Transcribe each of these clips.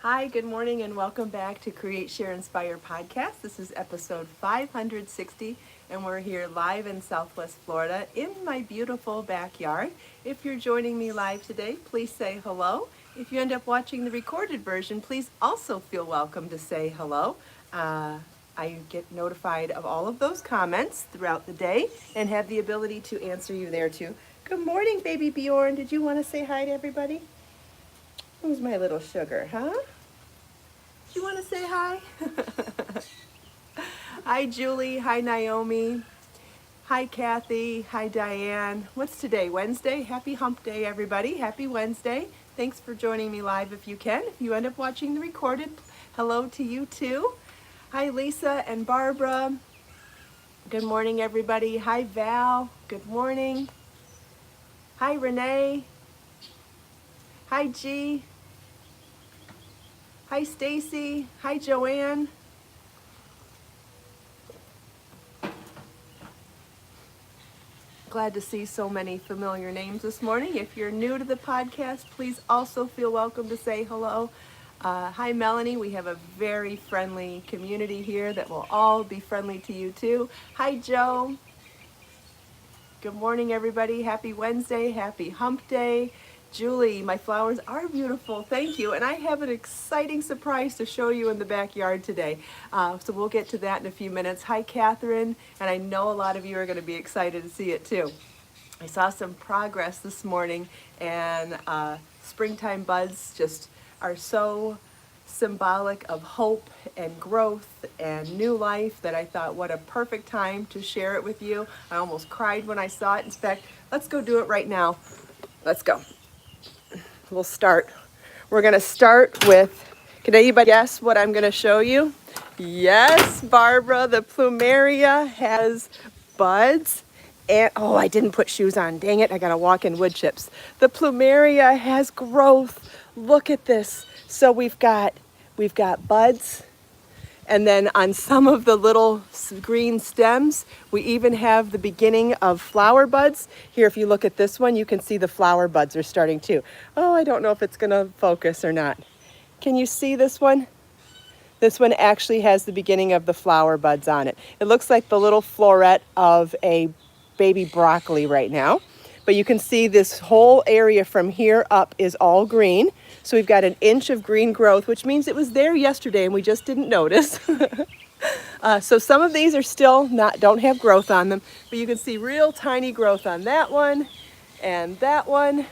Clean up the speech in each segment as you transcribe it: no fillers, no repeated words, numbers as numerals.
Hi, good morning, and welcome back to Create, Share, Inspire podcast. This is episode 560, and we're here live in Southwest Florida in my beautiful backyard. If you're joining me live today, please say hello. If you end up watching the recorded version, please also feel welcome to say hello. I get notified of all of those comments throughout the day and have the ability to answer you there too. Good morning, baby Bjorn. Did you want to say hi to everybody? Who's my little sugar, huh? Do you want to say hi? Hi, Julie. Hi, Naomi. Hi, Kathy. Hi, Diane. What's today? Wednesday? Happy hump day, everybody. Happy Wednesday. Thanks for joining me live if you can. If you end up watching the recorded, hello to you too. Hi, Lisa and Barbara. Good morning, everybody. Hi, Val. Good morning. Hi, Renee. Hi, G. Hi, Stacy. Hi, Joanne. Glad to see so many familiar names this morning. If you're new to the podcast, please also feel welcome to say hello. Hi, Melanie. We have a very friendly community here that will all be friendly to you too. Hi, Joe. Good morning, everybody. Happy Wednesday. Happy hump day. Julie, my flowers are beautiful. Thank you. And I have an exciting surprise to show you in the backyard today. So we'll get to that in a few minutes. Hi, Catherine. And I know a lot of you are going to be excited to see it too. I saw some progress this morning, and springtime buds just are so symbolic of hope and growth and new life that I thought what a perfect time to share it with you. I almost cried when I saw it. In fact, let's go do it right now. Let's go. We'll start. We're going to start with, can anybody guess what I'm going to show you? Yes, Barbara, the plumeria has buds. And, oh, I didn't put shoes on. Dang it, I got to walk in wood chips. The plumeria has growth. Look at this. So we've got buds. And then on some of the little green stems, we even have the beginning of flower buds. Here, if you look at this one, you can see the flower buds are starting too. Oh, I don't know if it's gonna focus or not. Can you see this one? This one actually has the beginning of the flower buds on it. It looks like the little floret of a baby broccoli right now. But you can see this whole area from here up is all green. So we've got an inch of green growth, which means it was there yesterday and we just didn't notice. So some of these are still don't have growth on them, but you can see real tiny growth on that one and that one.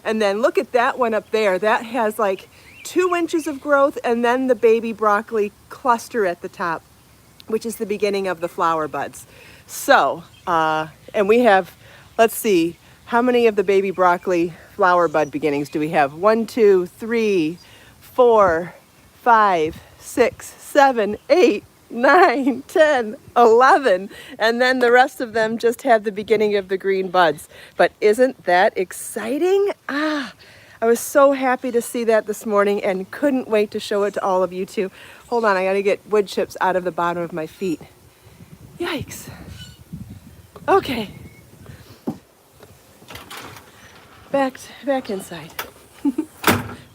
And then look at that one up there. That has like 2 inches of growth, and then the baby broccoli cluster at the top, which is the beginning of the flower buds. So, and we have, let's see, how many of the baby broccoli flower bud beginnings do we have? 1, 2, 3, 4, 5, 6, 7, 8, 9, 10, 11. And then the rest of them just have the beginning of the green buds. But isn't that exciting? I was so happy to see that this morning and couldn't wait to show it to all of you too. Hold on, I gotta get wood chips out of the bottom of my feet. Yikes. Okay. Back inside.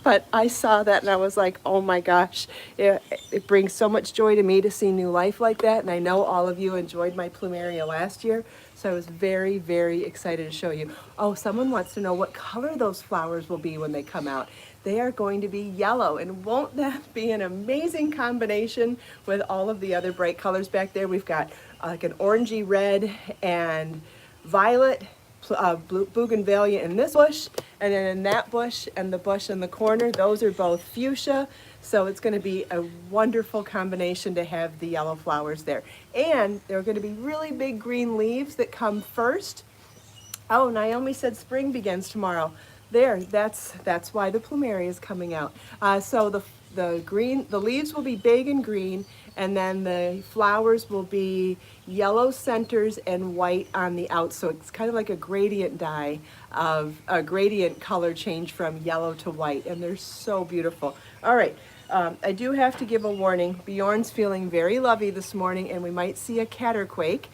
But I saw that and I was like, oh my gosh, it brings so much joy to me to see new life like that. And I know all of you enjoyed my plumeria last year. So I was very, very excited to show you. Oh, someone wants to know what color those flowers will be when they come out. They are going to be yellow, and won't that be an amazing combination with all of the other bright colors back there? We've got like an orangey red and violet, bougainvillea in this bush, and then in that bush and the bush in the corner, those are both fuchsia. So it's going to be a wonderful combination to have the yellow flowers there. And there are going to be really big green leaves that come first. Oh, Naomi said spring begins tomorrow. There, that's why the plumeria is coming out. So the leaves will be big and green, and then the flowers will be yellow centers and white on the out. So it's kind of like a gradient dye of a gradient color change from yellow to white, and they're so beautiful. All right, I do have to give a warning. Bjorn's feeling very lovey this morning, and we might see a caterquake.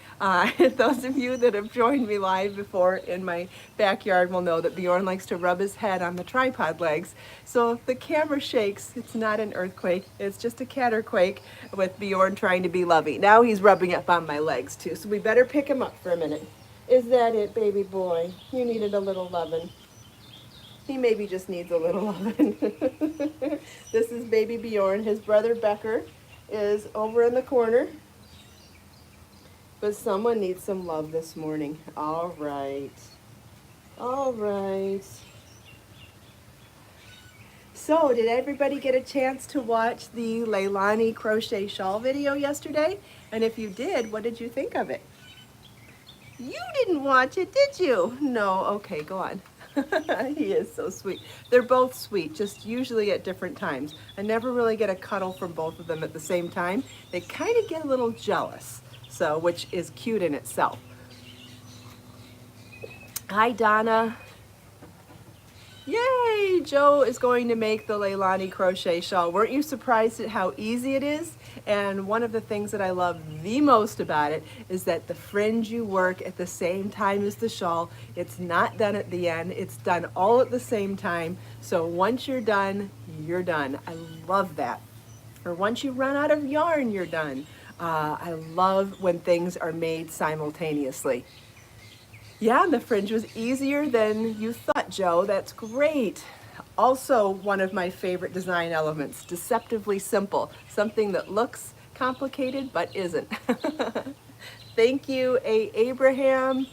Those of you that have joined me live before in my backyard will know that Bjorn likes to rub his head on the tripod legs. So if the camera shakes, it's not an earthquake, it's just a caterquake with Bjorn trying to be lovey. Now he's rubbing up on my legs too, so we better pick him up for a minute. Is that it, baby boy? You needed a little lovin'. He maybe just needs a little loving. This is baby Bjorn. His brother Becker is over in the corner. But someone needs some love this morning. All right. All right. So, did everybody get a chance to watch the Leilani crochet shawl video yesterday? And if you did, what did you think of it? You didn't watch it, did you? No, okay, go on. He is so sweet. They're both sweet, just usually at different times. I never really get a cuddle from both of them at the same time. They kind of get a little jealous, so which is cute in itself. Hi, Donna. Yay! Joe is going to make the Leilani crochet shawl. Weren't you surprised at how easy it is? And one of the things that I love the most about it is that the fringe you work at the same time as the shawl. It's not done at the end. It's done all at the same time. So once you're done, you're done. I love that. Or once you run out of yarn, you're done. I love when things are made simultaneously. Yeah, and the fringe was easier than you thought, Joe. That's great. Also, one of my favorite design elements, deceptively simple. Something that looks complicated but isn't. Thank you, A. Abraham.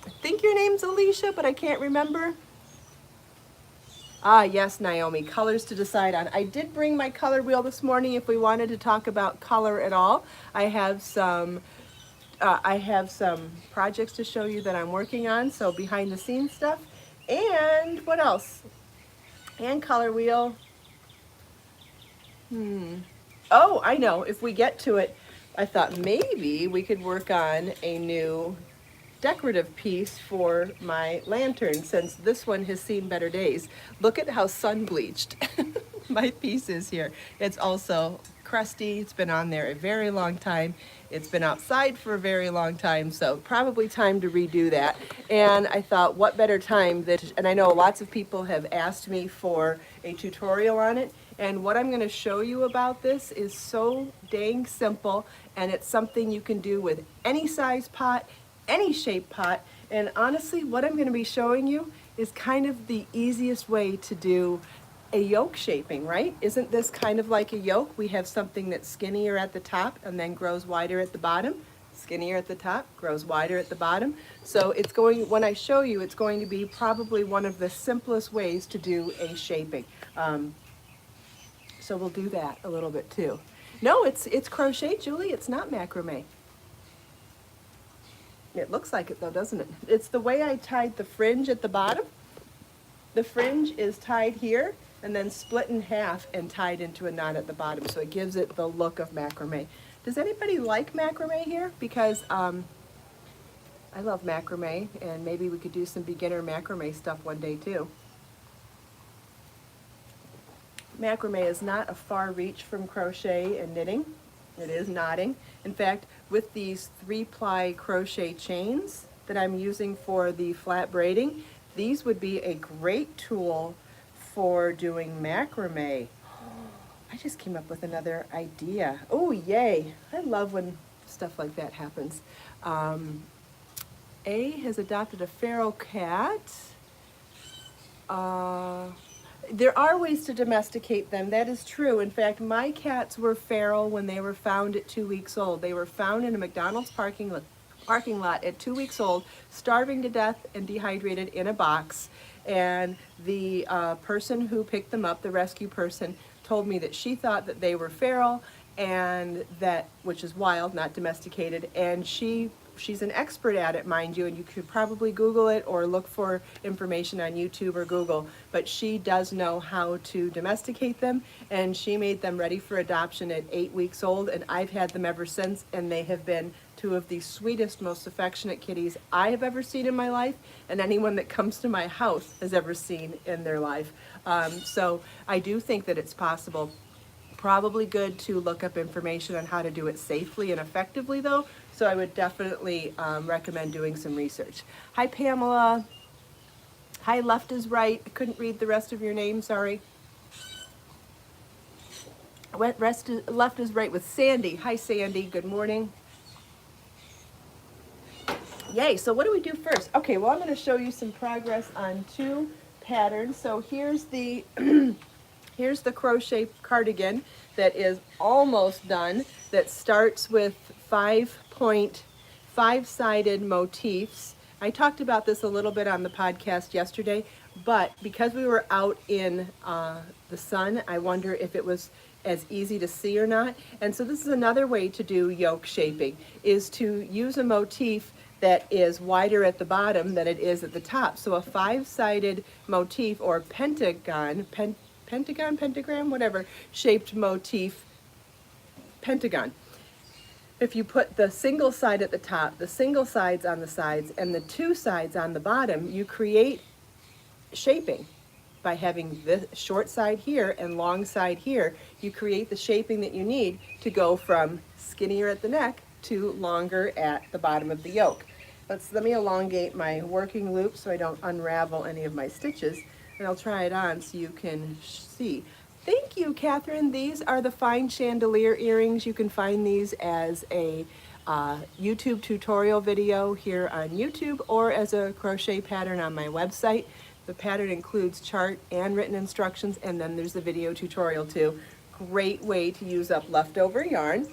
I think your name's Alicia, but I can't remember. Ah, yes, Naomi, colors to decide on. I did bring my color wheel this morning if we wanted to talk about color at all. I have some projects to show you that I'm working on, so behind the scenes stuff. And what else? And color wheel. Oh, I know, if we get to it, I thought maybe we could work on a new decorative piece for my lantern, since this one has seen better days. Look at how sun bleached my piece is here. It's also crusty. It's been on there a very long time. It's been outside for a very long time, so probably time to redo that. And I thought, what better time that, and I know lots of people have asked me for a tutorial on it, and what I'm going to show you about this is so dang simple, and it's something you can do with any size pot, any shape pot, and honestly, what I'm going to be showing you is kind of the easiest way to do a yoke shaping, right? Isn't this kind of like a yoke? We have something that's skinnier at the top and then grows wider at the bottom. Skinnier at the top, grows wider at the bottom. So it's going, when I show you, it's going to be probably one of the simplest ways to do a shaping. So we'll do that a little bit too. No, it's crochet, Julie. It's not macrame. It looks like it though, doesn't it? It's the way I tied the fringe at the bottom. The fringe is tied here and then split in half and tied into a knot at the bottom, so it gives it the look of macrame. Does anybody like macrame here? Because I love macrame, and maybe we could do some beginner macrame stuff one day too. Macrame is not a far reach from crochet and knitting. It is knotting. In fact, with these 3-ply crochet chains that I'm using for the flat braiding, these would be a great tool for doing macrame. I just came up with another idea. Oh, yay. I love when stuff like that happens. A has adopted a feral cat. There are ways to domesticate them, that is true. In fact, my cats were feral when they were found at 2 weeks old. They were found in a McDonald's parking lot at 2 weeks old, starving to death and dehydrated in a box. And the person who picked them up, the rescue person, told me that she thought that they were feral, and that, which is wild, not domesticated, and she's an expert at it, mind you, and you could probably Google it or look for information on YouTube or Google, but she does know how to domesticate them, and she made them ready for adoption at 8 weeks old, and I've had them ever since, and they have been two of the sweetest, most affectionate kitties I have ever seen in my life, and anyone that comes to my house has ever seen in their life. So I do think that it's possible. Probably good to look up information on how to do it safely and effectively though, so I would definitely recommend doing some research. Hi Pamela. Hi Left is Right. I couldn't read the rest of your name, sorry. Left is Right with Sandy. Hi Sandy, good morning. Yay, so what do we do first? Okay, well I'm going to show you some progress on 2 patterns. So here's the here's the crochet cardigan that is almost done, that starts with 5-sided motifs. I talked about this a little bit on the podcast yesterday, but because we were out in the sun, I wonder if it was as easy to see or not. And so this is another way to do yoke shaping, is to use a motif that is wider at the bottom than it is at the top. So a 5-sided motif or pentagon, pentagram, whatever, shaped motif, pentagon. If you put the single side at the top, the single sides on the sides, and the 2 sides on the bottom, you create shaping. By having this short side here and long side here, you create the shaping that you need to go from skinnier at the neck to longer at the bottom of the yoke. Let me elongate my working loop so I don't unravel any of my stitches, and I'll try it on so you can see. Thank you, Catherine. These are the fine chandelier earrings. You can find these as a YouTube tutorial video here on YouTube or as a crochet pattern on my website. The pattern includes chart and written instructions, and then there's the video tutorial too. Great way to use up leftover yarn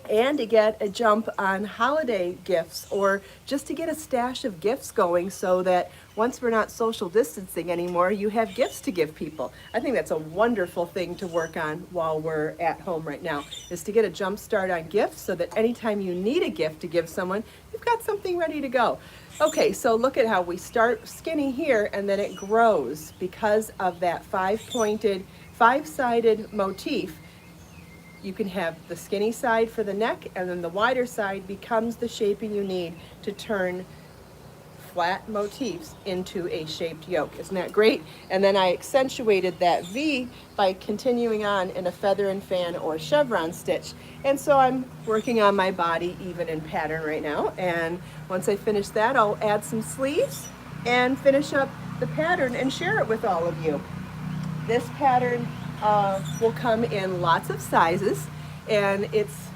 and to get a jump on holiday gifts, or just to get a stash of gifts going so that once we're not social distancing anymore, you have gifts to give people. I think that's a wonderful thing to work on while we're at home right now, is to get a jump start on gifts so that anytime you need a gift to give someone, you've got something ready to go. Okay, so look at how we start skinny here and then it grows because of that 5-sided motif. You can have the skinny side for the neck, and then the wider side becomes the shaping you need to turn flat motifs into a shaped yoke. Isn't that great? And then I accentuated that V by continuing on in a feather and fan or chevron stitch. And so I'm working on my body even in pattern right now. And once I finish that, I'll add some sleeves and finish up the pattern and share it with all of you. This pattern will come in lots of sizes, and it's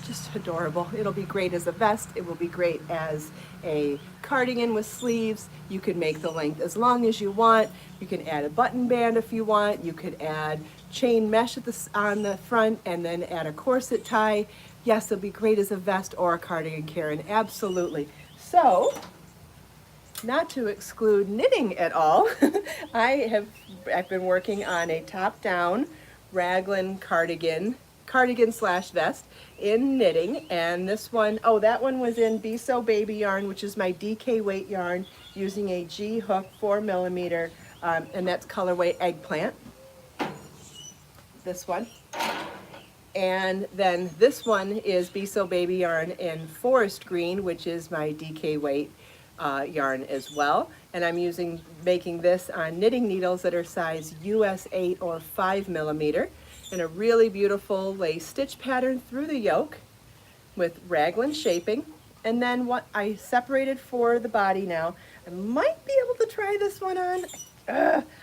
just adorable. It'll be great as a vest. It will be great as a cardigan with sleeves. You can make the length as long as you want. You can add a button band if you want. You could add chain mesh on the front and then add a corset tie. Yes, it'll be great as a vest or a cardigan, Karen. Absolutely. So, not to exclude knitting at all, I've been working on a top-down raglan cardigan slash vest in knitting, and this one, that one was in Be So Baby yarn, which is my DK weight yarn, using a G hook 4mm, and that's colorway Eggplant. This one. And then this one is Be So Baby yarn in Forest Green, which is my DK weight yarn as well, and I'm making this on knitting needles that are size US 8 or 5mm, in a really beautiful lace stitch pattern through the yoke with raglan shaping. And then what I separated for the body now, I might be able to try this one on.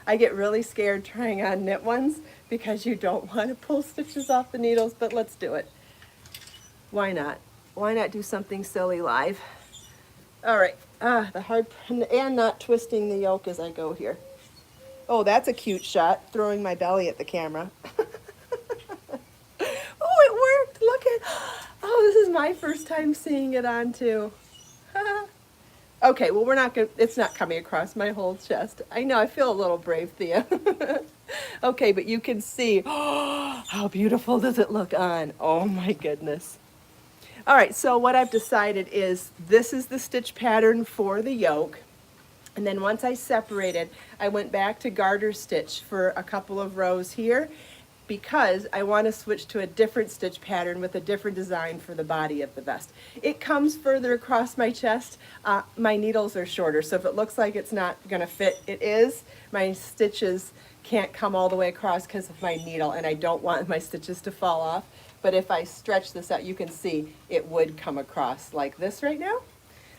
I get really scared trying on knit ones because you don't want to pull stitches off the needles, but let's do it. Why not? Why not do something silly live? All right, the hard, and not twisting the yoke as I go here. Oh, that's a cute shot, throwing my belly at the camera. Oh, it worked, look at, this is my first time seeing it on too. Okay, well it's not coming across my whole chest. I know, I feel a little brave, Thea. Okay, but you can see, how beautiful does it look on? Oh my goodness. All right, so what I've decided is this is the stitch pattern for the yoke. And then once I separated, I went back to garter stitch for a couple of rows here because I want to switch to a different stitch pattern with a different design for the body of the vest. It comes further across my chest. My needles are shorter, so if it looks like it's not going to fit, it is. My stitches can't come all the way across because of my needle, and I don't want my stitches to fall off. But if I stretch this out, you can see it would come across like this right now.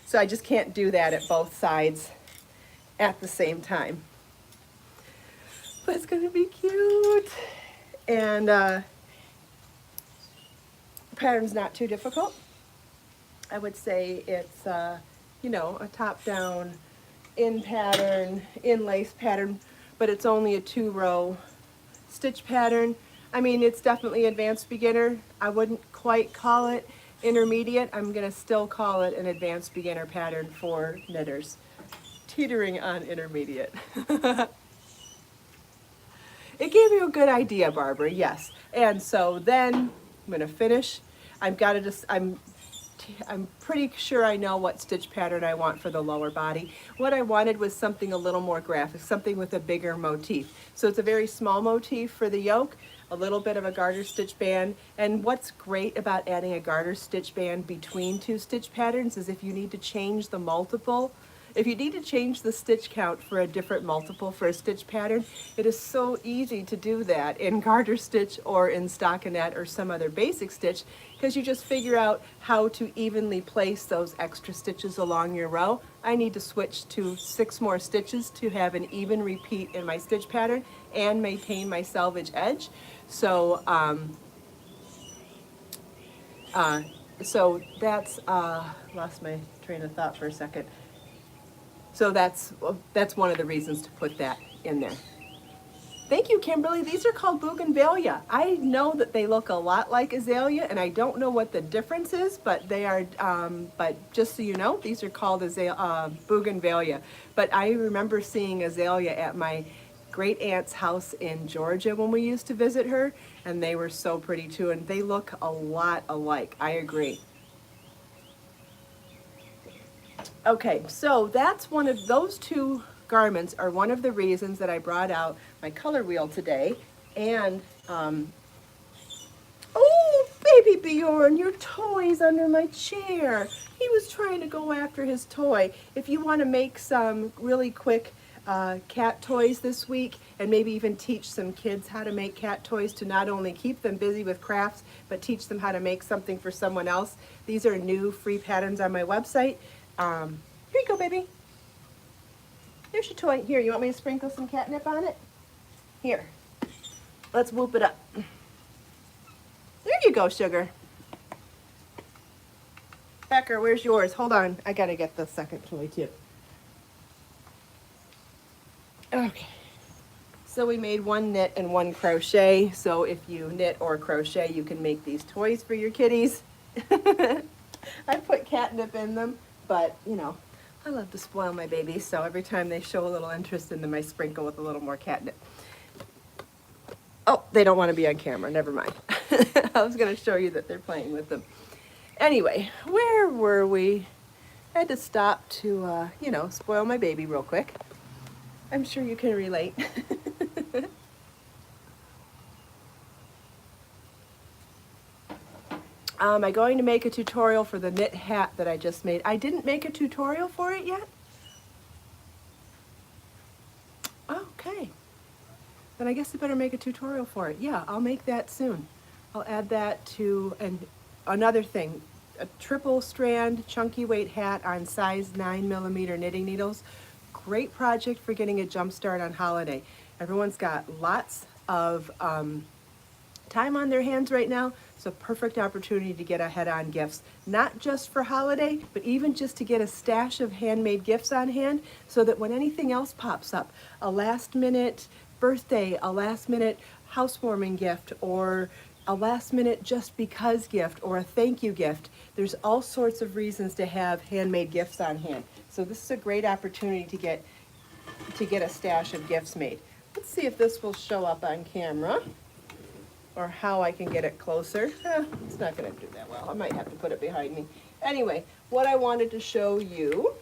So I just can't do that at both sides at the same time. But it's gonna be cute. And the pattern's not too difficult. I would say it's, you know, a top-down in pattern, in lace pattern, but it's only a 2-row stitch pattern. I mean, it's definitely advanced beginner. I wouldn't quite call it intermediate. I'm gonna still call it an advanced beginner pattern for knitters. Teetering on intermediate. It gave you a good idea, Barbara, yes. And so then I'm gonna finish. I'm pretty sure I know what stitch pattern I want for the lower body. What I wanted was something a little more graphic, something with a bigger motif. So it's a very small motif for the yoke, a little bit of a garter stitch band. And what's great about adding a garter stitch band between 2 stitch patterns is if you need to change the multiple, if you need to change the stitch count for a different multiple for a stitch pattern, it is so easy to do that in garter stitch or in stockinette or some other basic stitch, because you just figure out how to evenly place those extra stitches along your row. I need to switch to 6 more stitches to have an even repeat in my stitch pattern and maintain my selvage edge. So, that's, lost my train of thought for a second. So that's one of the reasons to put that in there. Thank you, Kimberly. These are called bougainvillea. I know that they look a lot like azalea, and I don't know what the difference is, but they are, but just so you know, these are called bougainvillea. But I remember seeing azalea at my great aunt's house in Georgia when we used to visit her, and they were so pretty too, and they look a lot alike. I agree. Okay, so that's one of those 2 garments are one of the reasons that I brought out my color wheel today. And, oh, baby Bjorn, your toy's under my chair. He was trying to go after his toy. If you want to make some really quick cat toys this week, and maybe even teach some kids how to make cat toys to not only keep them busy with crafts, but teach them how to make something for someone else, these are new free patterns on my website. Here you go, baby. Here's your toy. Here, you want me to sprinkle some catnip on it? Here. Let's whoop it up. There you go, sugar. Becker, where's yours? Hold on. I gotta get the second toy, too. Okay. So we made 1 knit and 1 crochet. So if you knit or crochet, you can make these toys for your kitties. I put catnip in them. But, you know, I love to spoil my babies, so every time they show a little interest in them, I sprinkle with a little more catnip. Oh, they don't want to be on camera. Never mind. I was going to show you that they're playing with them. Anyway, where were we? I had to stop to, you know, spoil my baby real quick. I'm sure you can relate. I'm going to make a tutorial for the knit hat that I just made. I didn't make a tutorial for it yet? Okay. Then I guess I better make a tutorial for it. Yeah, I'll make that soon. I'll add that to another thing, a 3 strand chunky weight hat on size 9mm knitting needles. Great project for getting a jump start on holiday. Everyone's got lots of time on their hands right now. It's a perfect opportunity to get ahead on gifts, not just for holiday, but even just to get a stash of handmade gifts on hand so that when anything else pops up, a last minute birthday, a last minute housewarming gift, or a last minute just because gift, or a thank you gift, there's all sorts of reasons to have handmade gifts on hand. So this is a great opportunity to get a stash of gifts made. Let's see if this will show up on camera, or how I can get it closer. It's not going to do that well. I might have to put it behind me. Anyway, what I wanted to show you,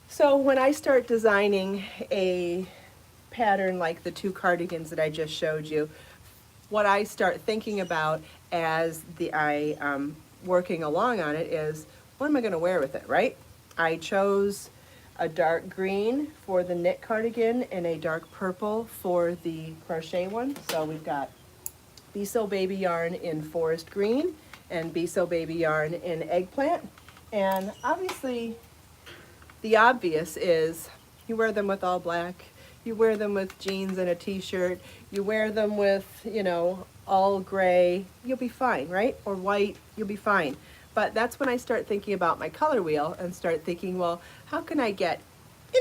so when I start designing a pattern like the 2 cardigans that I just showed you, what I start thinking about as I'm working along on it is, what am I going to wear with it, right? I chose a dark green for the knit cardigan and a dark purple for the crochet one. So we've got Be So Baby yarn in forest green and Be So Baby yarn in eggplant. And obviously the obvious is you wear them with all black, you wear them with jeans and a t-shirt, you wear them with, you know, all gray, you'll be fine, right? Or white, you'll be fine. But that's when I start thinking about my color wheel and start thinking, well, how can I get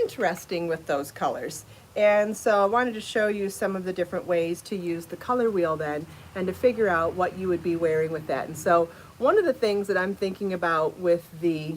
interesting with those colors? And so I wanted to show you some of the different ways to use the color wheel then and to figure out what you would be wearing with that. And so one of the things that I'm thinking about with the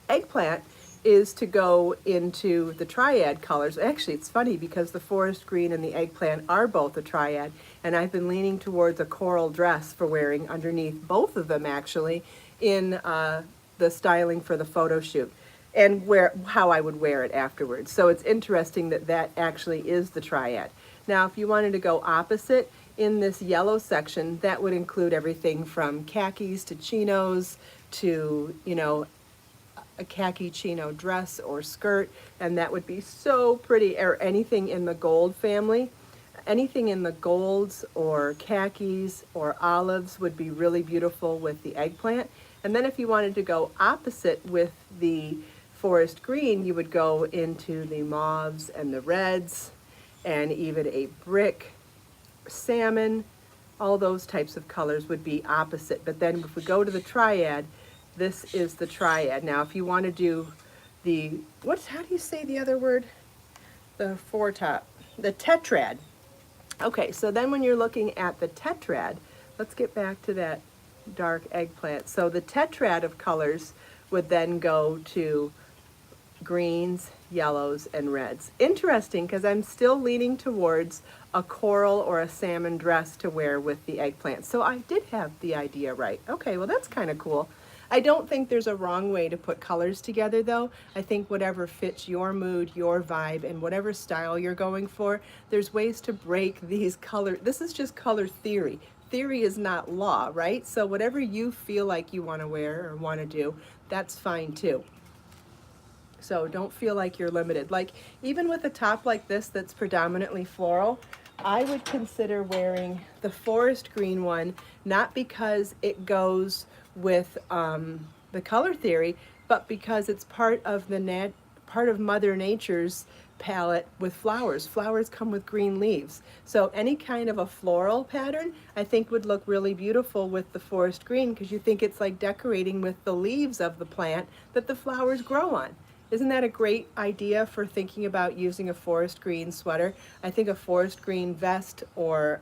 eggplant is to go into the triad colors. Actually, it's funny because the forest green and the eggplant are both a triad, and I've been leaning towards a coral dress for wearing underneath both of them actually in the styling for the photo shoot and how I would wear it afterwards. So it's interesting that that actually is the triad. Now, if you wanted to go opposite in this yellow section, that would include everything from khakis to chinos to, you know, a khaki chino dress or skirt, and that would be so pretty. Or anything in the gold family, anything in the golds or khakis or olives would be really beautiful with the eggplant. And then if you wanted to go opposite with the forest green, you would go into the mauves and the reds and even a brick, salmon, all those types of colors would be opposite. But then if we go to the triad, this is the triad. Now, if you want to do the, how do you say the other word? The foretop, the tetrad. Okay, so then when you're looking at the tetrad, let's get back to that dark eggplant. So the tetrad of colors would then go to greens, yellows, and reds. Interesting, because I'm still leaning towards a coral or a salmon dress to wear with the eggplant. So I did have the idea right. Okay, well that's kind of cool. I don't think there's a wrong way to put colors together though. I think whatever fits your mood, your vibe, and whatever style you're going for, there's ways to break these colors. This is just color theory. Theory is not law, right? So whatever you feel like you want to wear or want to do, that's fine too. So don't feel like you're limited. Like even with a top like this that's predominantly floral, I would consider wearing the forest green one, not because it goes with the color theory, but because it's part of Mother Nature's palette with flowers. Flowers come with green leaves. So any kind of a floral pattern I think would look really beautiful with the forest green, because you think it's like decorating with the leaves of the plant that the flowers grow on. Isn't that a great idea for thinking about using a forest green sweater? I think a forest green vest or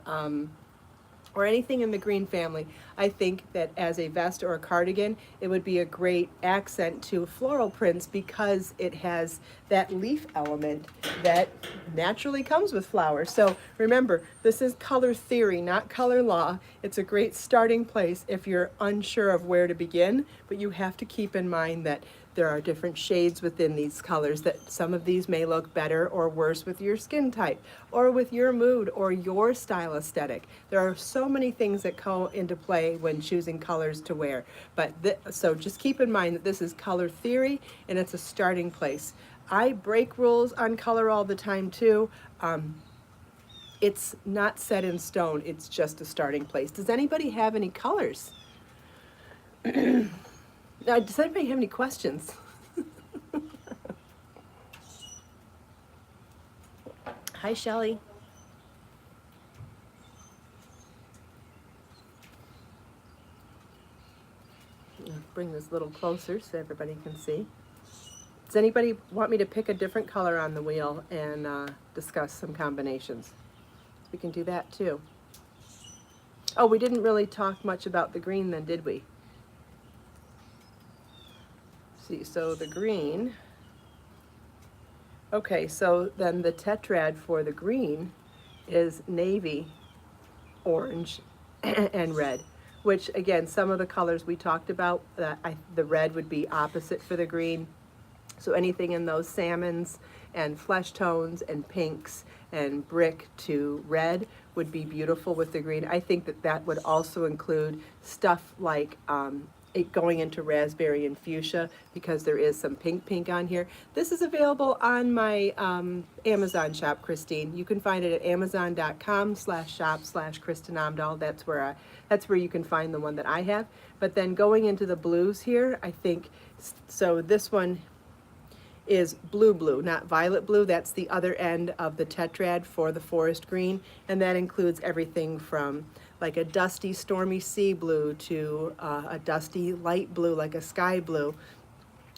anything in the green family, I think that as a vest or a cardigan, it would be a great accent to floral prints because it has that leaf element that naturally comes with flowers. So remember, this is color theory, not color law. It's a great starting place if you're unsure of where to begin, but you have to keep in mind that there are different shades within these colors, that some of these may look better or worse with your skin type or with your mood or your style aesthetic. There are so many things that go into play when choosing colors to wear. But so just keep in mind that this is color theory and it's a starting place. I break rules on color all the time too. It's not set in stone, it's just a starting place. Does anybody have any colors? Does anybody have any questions? Hi, Shelley. Bring this a little closer so everybody can see. Does anybody want me to pick a different color on the wheel and discuss some combinations? We can do that too. Oh, we didn't really talk much about the green then, did we? See, so the green, okay, so then the tetrad for the green is navy, orange, and red, which again, some of the colors we talked about, the red would be opposite for the green. So anything in those salmons and flesh tones and pinks and brick to red would be beautiful with the green. I think that that would also include stuff like going into raspberry and fuchsia because there is some pink on here. This is available on my Amazon shop, Christine. You can find it at amazon.com/shop/Kristin Omdahl. That's where you can find the one that I have. But then going into the blues here, I think, so this one is blue, not violet blue. That's the other end of the tetrad for the forest green, and that includes everything from like a dusty stormy sea blue to a dusty light blue like a sky blue,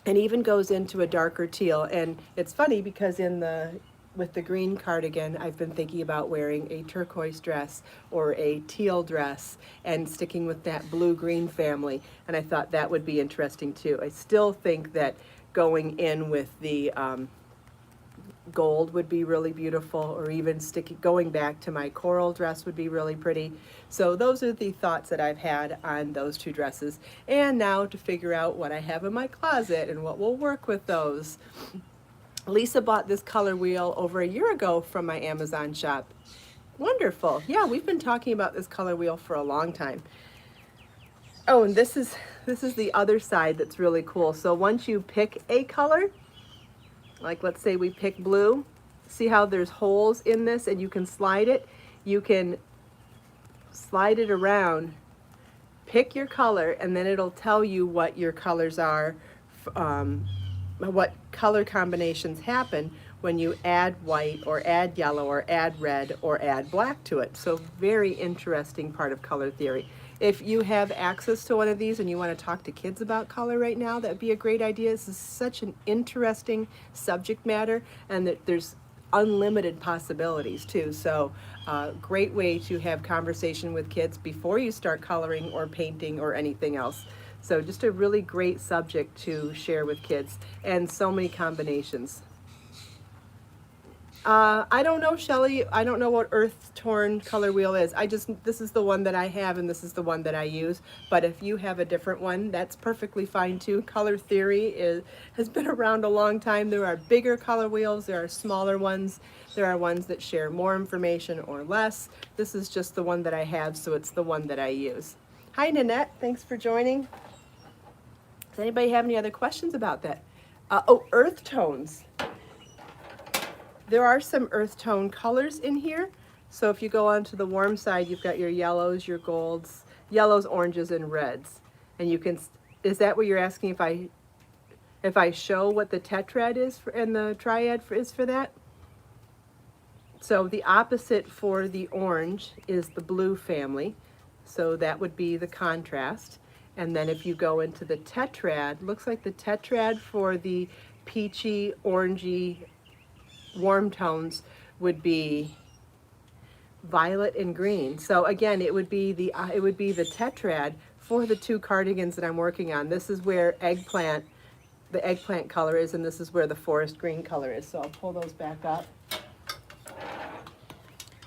and even goes into a darker teal. And it's funny because with the green cardigan, I've been thinking about wearing a turquoise dress or a teal dress and sticking with that blue-green family, and I thought that would be interesting too. I still think that going in with the gold would be really beautiful, or even going back to my coral dress would be really pretty. So those are the thoughts that I've had on those two dresses. And now to figure out what I have in my closet and what will work with those. Lisa bought this color wheel over a year ago from my Amazon shop. Wonderful. Yeah, we've been talking about this color wheel for a long time. Oh, and this is the other side that's really cool. So once you pick a color, like let's say we pick blue, see how there's holes in this and you can slide it? You can slide it around, pick your color, and then it'll tell you what your colors are, what color combinations happen when you add white or add yellow or add red or add black to it. So very interesting part of color theory. If you have access to one of these and you want to talk to kids about color right now, that'd be a great idea. This is such an interesting subject matter, and that there's unlimited possibilities too. So great way to have conversation with kids before you start coloring or painting or anything else. So just a really great subject to share with kids, and so many combinations. I don't know, Shelley. I don't know what Earth Torn color wheel is. This is the one that I have, and this is the one that I use. But if you have a different one, that's perfectly fine too. Color theory has been around a long time. There are bigger color wheels, there are smaller ones, there are ones that share more information or less. This is just the one that I have, so it's the one that I use. Hi, Nanette. Thanks for joining. Does anybody have any other questions about that? Earth tones. There are some earth tone colors in here. So if you go onto the warm side, you've got your yellows, your golds, yellows, oranges, and reds. And you can, is that what you're asking, if I show what the tetrad is and the triad is for that? So the opposite for the orange is the blue family. So that would be the contrast. And then if you go into the tetrad, looks like the tetrad for the peachy, orangey, warm tones would be violet and green. So again, it would be the tetrad for the two cardigans that I'm working on. This is where the eggplant color is, and this is where the forest green color is. So I'll pull those back up.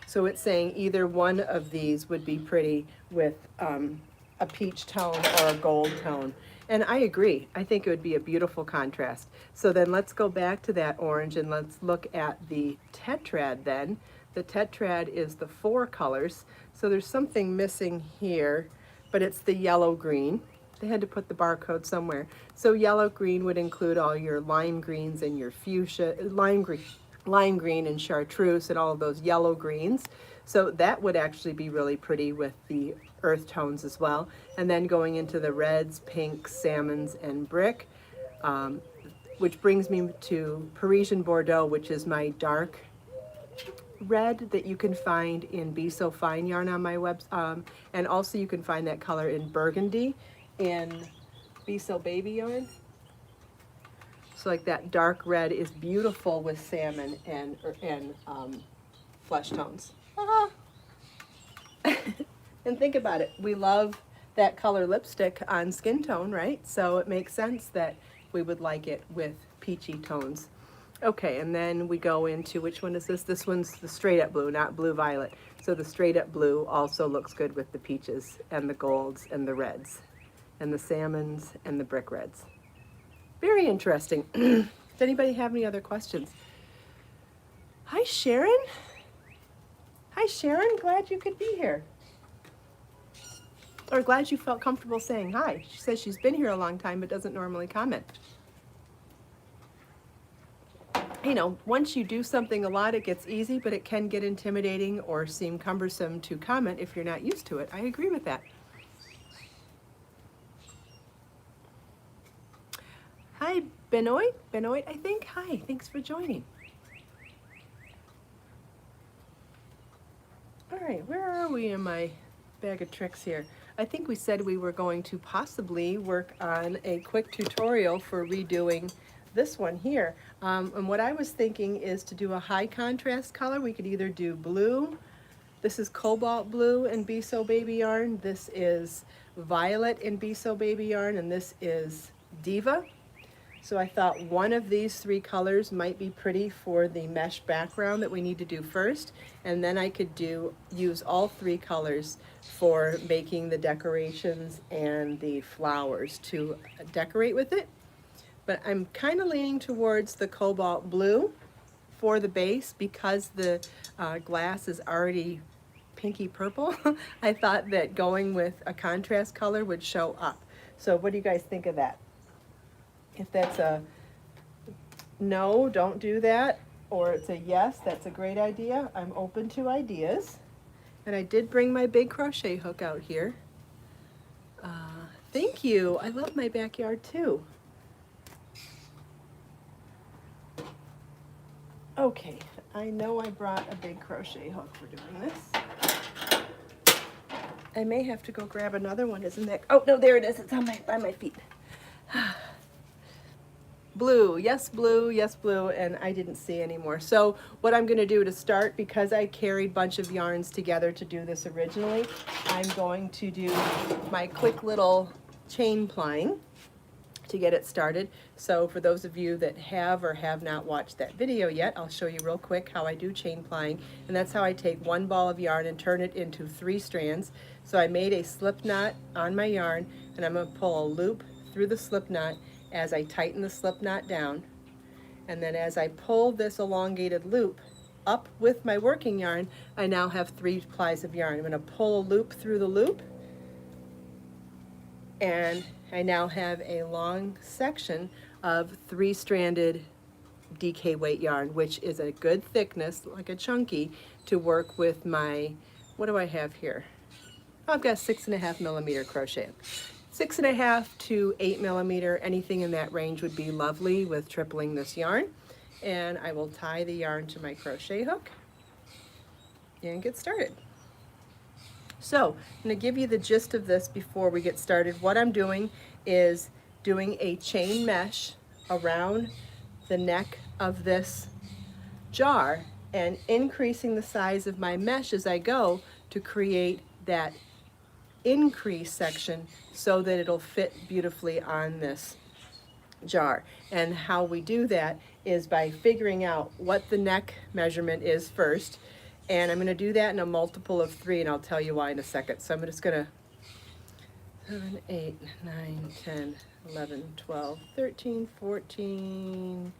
So it's saying either one of these would be pretty with a peach tone or a gold tone. And I agree. I think it would be a beautiful contrast. So then let's go back to that orange and let's look at the tetrad then. The tetrad is the 4 colors. So there's something missing here, but it's the yellow-green. They had to put the barcode somewhere. So yellow-green would include all your lime greens and your fuchsia, lime green and chartreuse and all of those yellow greens. So that would actually be really pretty with the earth tones as well. And then going into the reds, pinks, salmons, and brick, which brings me to Parisian Bordeaux, which is my dark red that you can find in Be So Fine yarn on my web, and also you can find that color in burgundy in Be So Baby yarn. So like that dark red is beautiful with salmon and flesh tones. And think about it, we love that color lipstick on skin tone, right? So it makes sense that we would like it with peachy tones. Okay, and then we go into, which one is this? This one's the straight up blue, not blue violet. So the straight up blue also looks good with the peaches and the golds and the reds and the salmons and the brick reds. Very interesting. Does anybody have any other questions? Hi, Sharon. Hi, Sharon. Glad you could be here. Or glad you felt comfortable saying hi. She says she's been here a long time but doesn't normally comment. You know, once you do something a lot, it gets easy, but it can get intimidating or seem cumbersome to comment if you're not used to it. I agree with that. Hi, Benoit. Benoit, I think. Hi, thanks for joining. All right, where are we in my bag of tricks here? I think we said we were going to possibly work on a quick tutorial for redoing this one here. And what I was thinking is to do a high contrast color. We could either do blue. This is cobalt blue in Be So Baby yarn. This is violet in Be So Baby yarn, and this is Diva. So I thought one of these three colors might be pretty for the mesh background that we need to do first, and then I could use all three colors for making the decorations and the flowers to decorate with it. But I'm kind of leaning towards the cobalt blue for the base because the glass is already pinky purple. I thought that going with a contrast color would show up. So what do you guys think of that? If that's a no, don't do that, or it's a yes, that's a great idea, I'm open to ideas. And I did bring my big crochet hook out here. Thank you. I love my backyard too. Okay, I know I brought a big crochet hook for doing this. I may have to go grab another one, isn't that? Oh, no, there it is. It's on by my feet. Blue, yes blue, and I didn't see anymore. So what I'm gonna do to start, because I carried a bunch of yarns together to do this originally, I'm going to do my quick little chain plying to get it started. So for those of you that have or have not watched that video yet, I'll show you real quick how I do chain plying, and that's how I take one ball of yarn and turn it into 3 strands. So I made a slip knot on my yarn, and I'm gonna pull a loop through the slip knot as I tighten the slip knot down, and then as I pull this elongated loop up with my working yarn, I now have 3 plies of yarn. I'm going to pull a loop through the loop, and I now have a long section of 3-stranded DK weight yarn, which is a good thickness, like a chunky, to work with my, what do I have here? I've got 6.5 millimeter crochet. 6.5 to 8 millimeter, anything in that range would be lovely with tripling this yarn. And I will tie the yarn to my crochet hook and get started. So I'm going to give you the gist of this before we get started. What I'm doing is doing a chain mesh around the neck of this jar and increasing the size of my mesh as I go to create that increase section so that it'll fit beautifully on this jar. And how we do that is by figuring out what the neck measurement is first, and I'm going to do that in a multiple of 3, and I'll tell you why in a second. So I'm just going to 7, 8, 9, 10, 11, 12, 13, 14,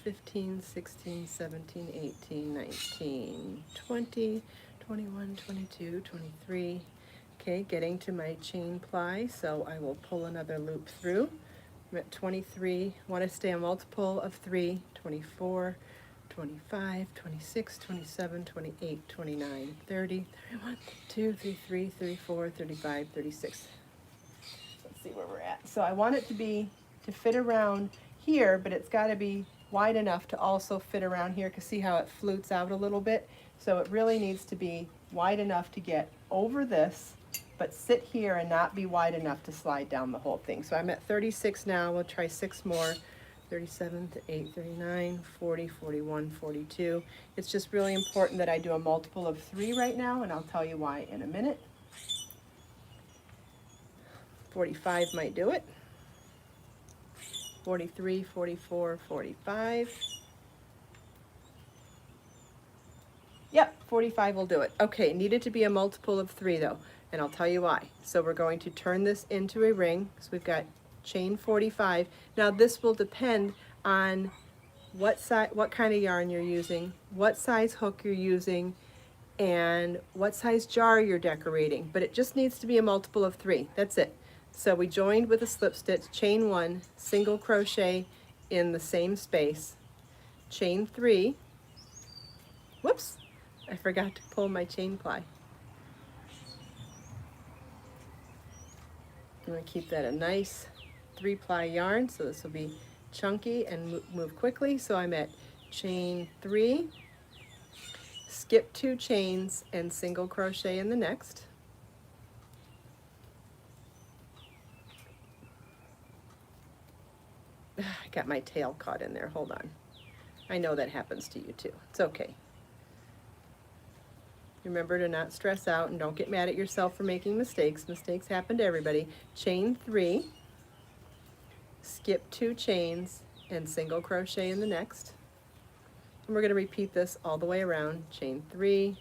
15, 16, 17, 18, 19, 20, 21, 22, 23. Okay, getting to my chain ply, so I will pull another loop through. I'm at 23, want to stay a multiple of 3, 24, 25, 26, 27, 28, 29, 30, 31, 2, 33, 34, 35, 36. Let's see where we're at. So I want it to fit around here, but it's got to be wide enough to also fit around here, because see how it flutes out a little bit? So it really needs to be wide enough to get over this, but sit here and not be wide enough to slide down the whole thing. So I'm at 36 now. We'll try 6 more. 37, 38, 39, 40, 41, 42. It's just really important that I do a multiple of 3 right now, and I'll tell you why in a minute. 45 might do it. 43, 44, 45. Yep, 45 will do it. Okay, needed to be a multiple of 3 though, and I'll tell you why. So we're going to turn this into a ring. So we've got chain 45. Now this will depend on what kind of yarn you're using, what size hook you're using, and what size jar you're decorating, but it just needs to be a multiple of 3. That's it. So we joined with a slip stitch, chain 1, single crochet in the same space, chain 3. Whoops, I forgot to pull my chain ply. I'm going to keep that a nice 3-ply yarn, so this will be chunky and move quickly. So I'm at chain 3, skip 2 chains and single crochet in the next. I got my tail caught in there, hold on. I know that happens to you too, it's okay. Remember to not stress out and don't get mad at yourself for making mistakes. Mistakes happen to everybody. Chain 3, skip 2 chains and single crochet in the next. And we're going to repeat this all the way around. Chain 3,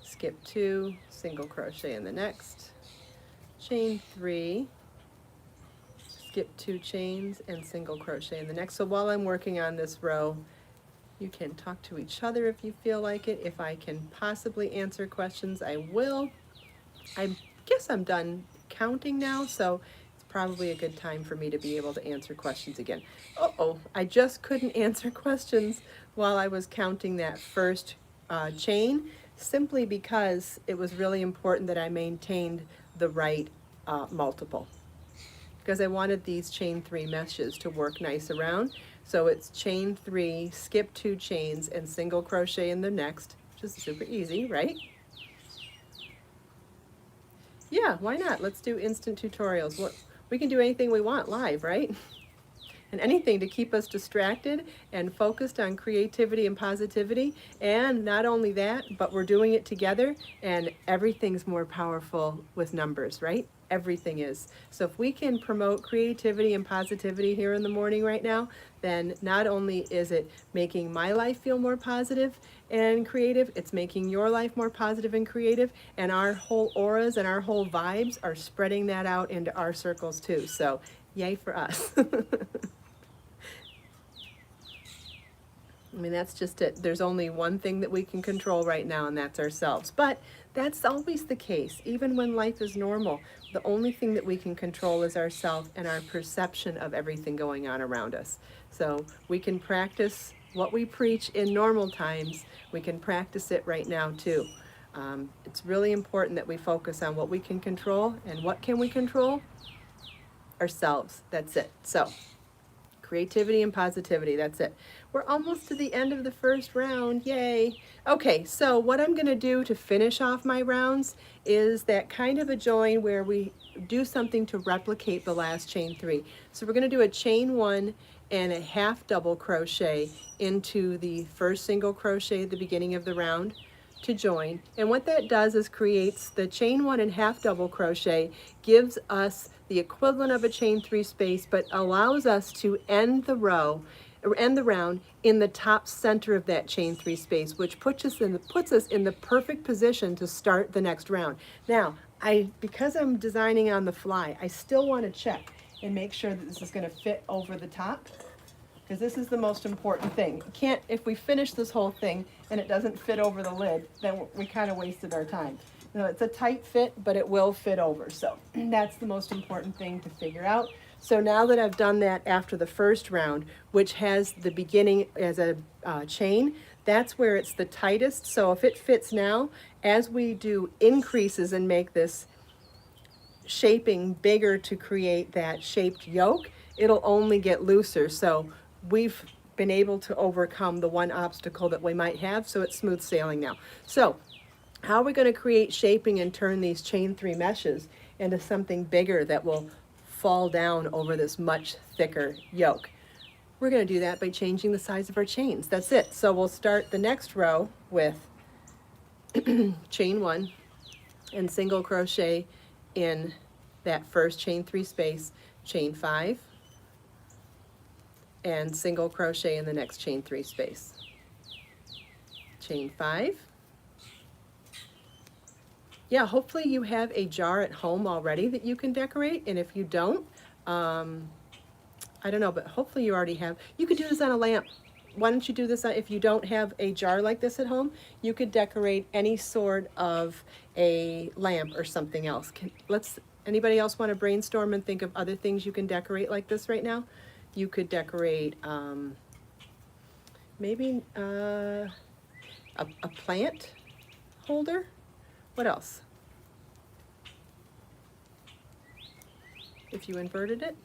skip 2, single crochet in the next. Chain 3, skip 2 chains and single crochet in the next. So while I'm working on this row, you can talk to each other if you feel like it. If I can possibly answer questions, I will. I guess I'm done counting now, so it's probably a good time for me to be able to answer questions again. Uh-oh, I just couldn't answer questions while I was counting that first chain, simply because it was really important that I maintained the right multiple, because I wanted these chain 3 meshes to work nice around. So it's chain 3, skip 2 chains, and single crochet in the next, which is super easy, right? Yeah, why not? Let's do instant tutorials. We can do anything we want live, right? And anything to keep us distracted and focused on creativity and positivity. And not only that, but we're doing it together, and everything's more powerful with numbers, right? Everything is. So if we can promote creativity and positivity here in the morning right now, then not only is it making my life feel more positive and creative, it's making your life more positive and creative, and our whole auras and our whole vibes are spreading that out into our circles too. So yay for us. I mean, that's just it. There's only one thing that we can control right now, and that's ourselves. But that's always the case, even when life is normal. The only thing that we can control is ourselves and our perception of everything going on around us. So we can practice what we preach in normal times. We can practice it right now too. It's really important that we focus on what we can control. And what can we control? Ourselves. That's it. So creativity and positivity, that's it. We're almost to the end of the first round, yay. Okay, so what I'm gonna do to finish off my rounds is that kind of a join where we do something to replicate the last chain 3. So we're gonna do a chain 1 and a half double crochet into the first single crochet at the beginning of the round to join. And what that does is creates the chain 1 and half double crochet, gives us the equivalent of a chain 3 space, but allows us to end the row or end the round in the top center of that chain 3 space, which puts us in the perfect position to start the next round. Now, because I'm designing on the fly, I still want to check and make sure that this is going to fit over the top, because this is the most important thing. If we finish this whole thing and it doesn't fit over the lid, then we kind of wasted our time. You know, it's a tight fit, but it will fit over. So that's the most important thing to figure out. So now that I've done that after the first round, which has the beginning as a chain, that's where it's the tightest. So if it fits now, as we do increases and make this shaping bigger to create that shaped yoke, it'll only get looser. So we've been able to overcome the one obstacle that we might have, so it's smooth sailing now. So how are we going to create shaping and turn these chain 3 meshes into something bigger that will fall down over this much thicker yoke? We're going to do that by changing the size of our chains. That's it. So we'll start the next row with chain 1 and single crochet in that first chain 3 space, chain 5, and single crochet in the next chain 3 space. Chain 5. Yeah, hopefully you have a jar at home already that you can decorate, and if you don't, I don't know, but hopefully you already have. You could do this on a lamp. why don't you do this, if you don't have a jar like this at home, you could decorate any sort of a lamp or something else. Anybody else want to brainstorm and think of other things you can decorate like this right now? You could decorate maybe a plant holder. What else? If you inverted it.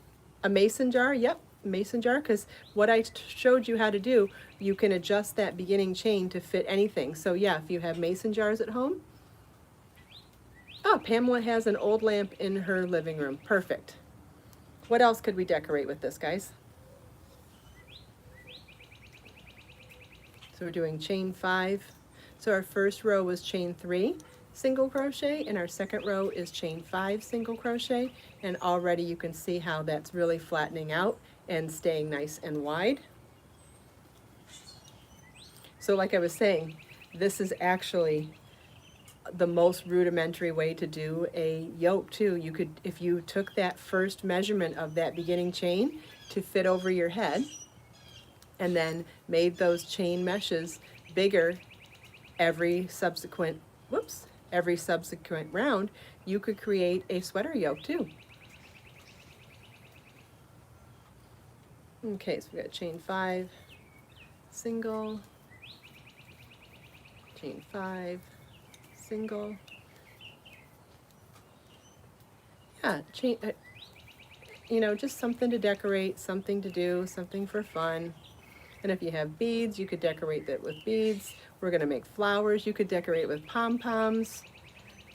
A mason jar, yep, mason jar, because what I showed you how to do, you can adjust that beginning chain to fit anything. So yeah, if you have mason jars at home. Oh, Pamela has an old lamp in her living room. Perfect. What else could we decorate with this, guys? So we're doing chain 5. So our first row was chain 3 single crochet, and our second row is chain 5 single crochet, and already you can see how that's really flattening out and staying nice and wide. So like I was saying, this is actually the most rudimentary way to do a yoke too. You could, if you took that first measurement of that beginning chain to fit over your head and then made those chain meshes bigger every subsequent round, you could create a sweater yoke too. Okay, so we got chain 5 single, chain 5 single. Yeah, chain, you know, just something to decorate, something to do, something for fun. And if you have beads, you could decorate that with beads. We're going to make flowers. You could decorate with pom-poms.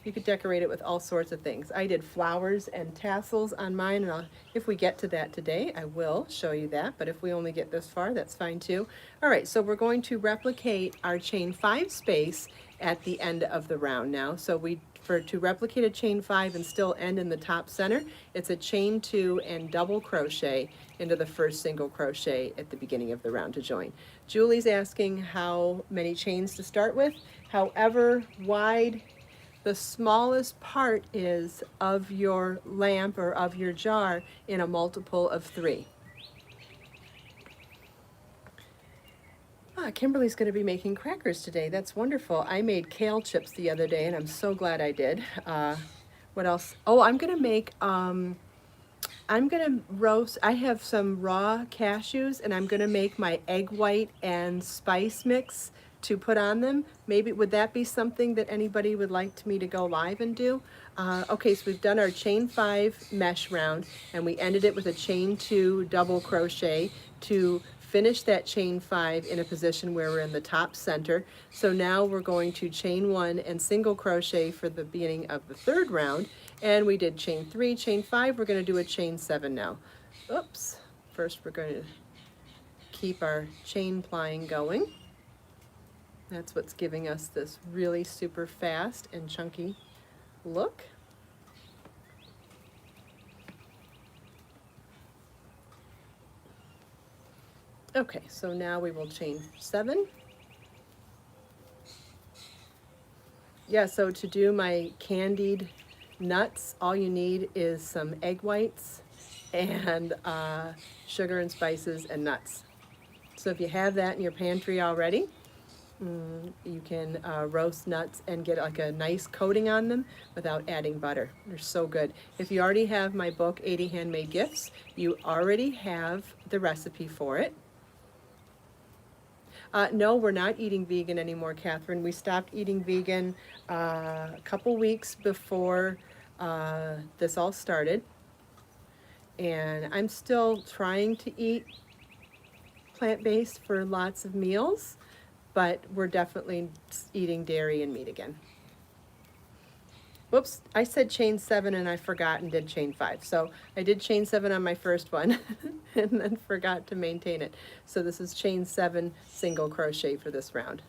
You could decorate it with all sorts of things. I did flowers and tassels on mine, and if we get to that today, I will show you that. But if we only get this far, that's fine too. All right, so we're going to replicate our chain 5 space at the end of the round now. So to replicate a chain 5 and still end in the top center, it's a chain 2 and double crochet into the first single crochet at the beginning of the round to join. Julie's asking how many chains to start with. However wide the smallest part is of your lamp or of your jar in a multiple of 3. Kimberly's going to be making crackers today. That's wonderful. I made kale chips the other day, and I'm so glad I did. What else? Oh, I'm going to make, I'm going to roast, I have some raw cashews, and I'm going to make my egg white and spice mix to put on them. Maybe, would that be something that anybody would like me to go live and do? Okay, so we've done our chain 5 mesh round, and we ended it with a chain 2 double crochet to finish that chain 5 in a position where we're in the top center. So now we're going to chain 1 and single crochet for the beginning of the third round. And we did chain 3, chain 5, we're going to do a chain 7 now. Oops, first we're going to keep our chain plying going. That's what's giving us this really super fast and chunky look. Okay, so now we will chain 7. Yeah, so to do my candied nuts, all you need is some egg whites and sugar and spices and nuts. So if you have that in your pantry already, you can roast nuts and get like a nice coating on them without adding butter. They're so good. If you already have my book, 80 Handmade Gifts, you already have the recipe for it. No, we're not eating vegan anymore, Catherine. We stopped eating vegan a couple weeks before this all started. And I'm still trying to eat plant-based for lots of meals, but we're definitely eating dairy and meat again. Whoops, I said chain 7 and I forgot and did chain 5. So I did chain 7 on my first one and then forgot to maintain it. So this is chain 7 single crochet for this round.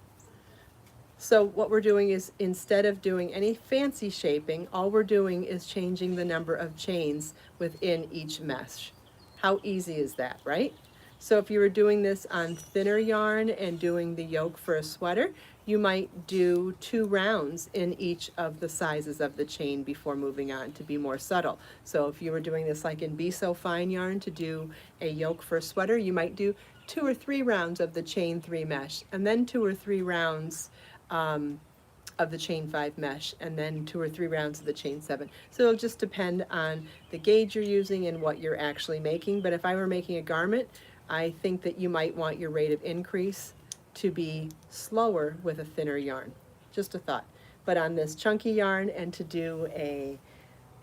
So what we're doing is, instead of doing any fancy shaping, all we're doing is changing the number of chains within each mesh. How easy is that, right? So if you were doing this on thinner yarn and doing the yoke for a sweater, you might do 2 rounds in each of the sizes of the chain before moving on to be more subtle. So if you were doing this like in Be So Fine yarn to do a yoke for a sweater, you might do 2 or 3 rounds of the chain 3 mesh, and then 2 or 3 rounds of the chain 5 mesh, and then 2 or 3 rounds of the chain 7. So it'll just depend on the gauge you're using and what you're actually making. But if I were making a garment, I think that you might want your rate of increase to be slower with a thinner yarn. Just a thought. But on this chunky yarn, and to do a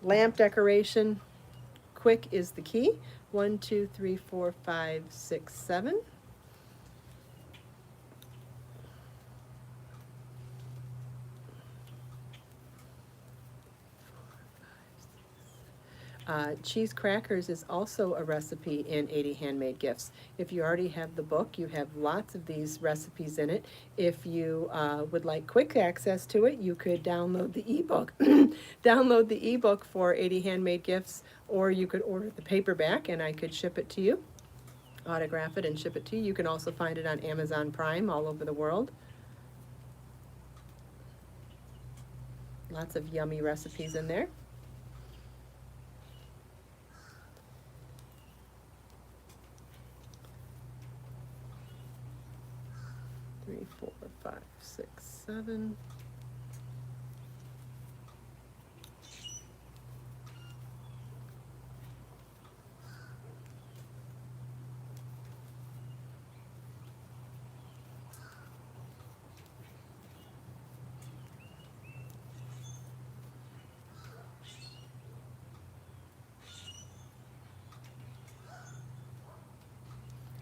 lamp decoration, quick is the key. 1, 2, 3, 4, 5, 6, 7. Cheese crackers is also a recipe in 80 Handmade Gifts. If you already have the book, you have lots of these recipes in it. If you would like quick access to it, you could download the ebook. Download the ebook for 80 Handmade Gifts, or you could order the paperback and I could ship it to you, autograph it and ship it to you. You can also find it on Amazon Prime all over the world. Lots of yummy recipes in there. 3, 4, 5, 6, 7.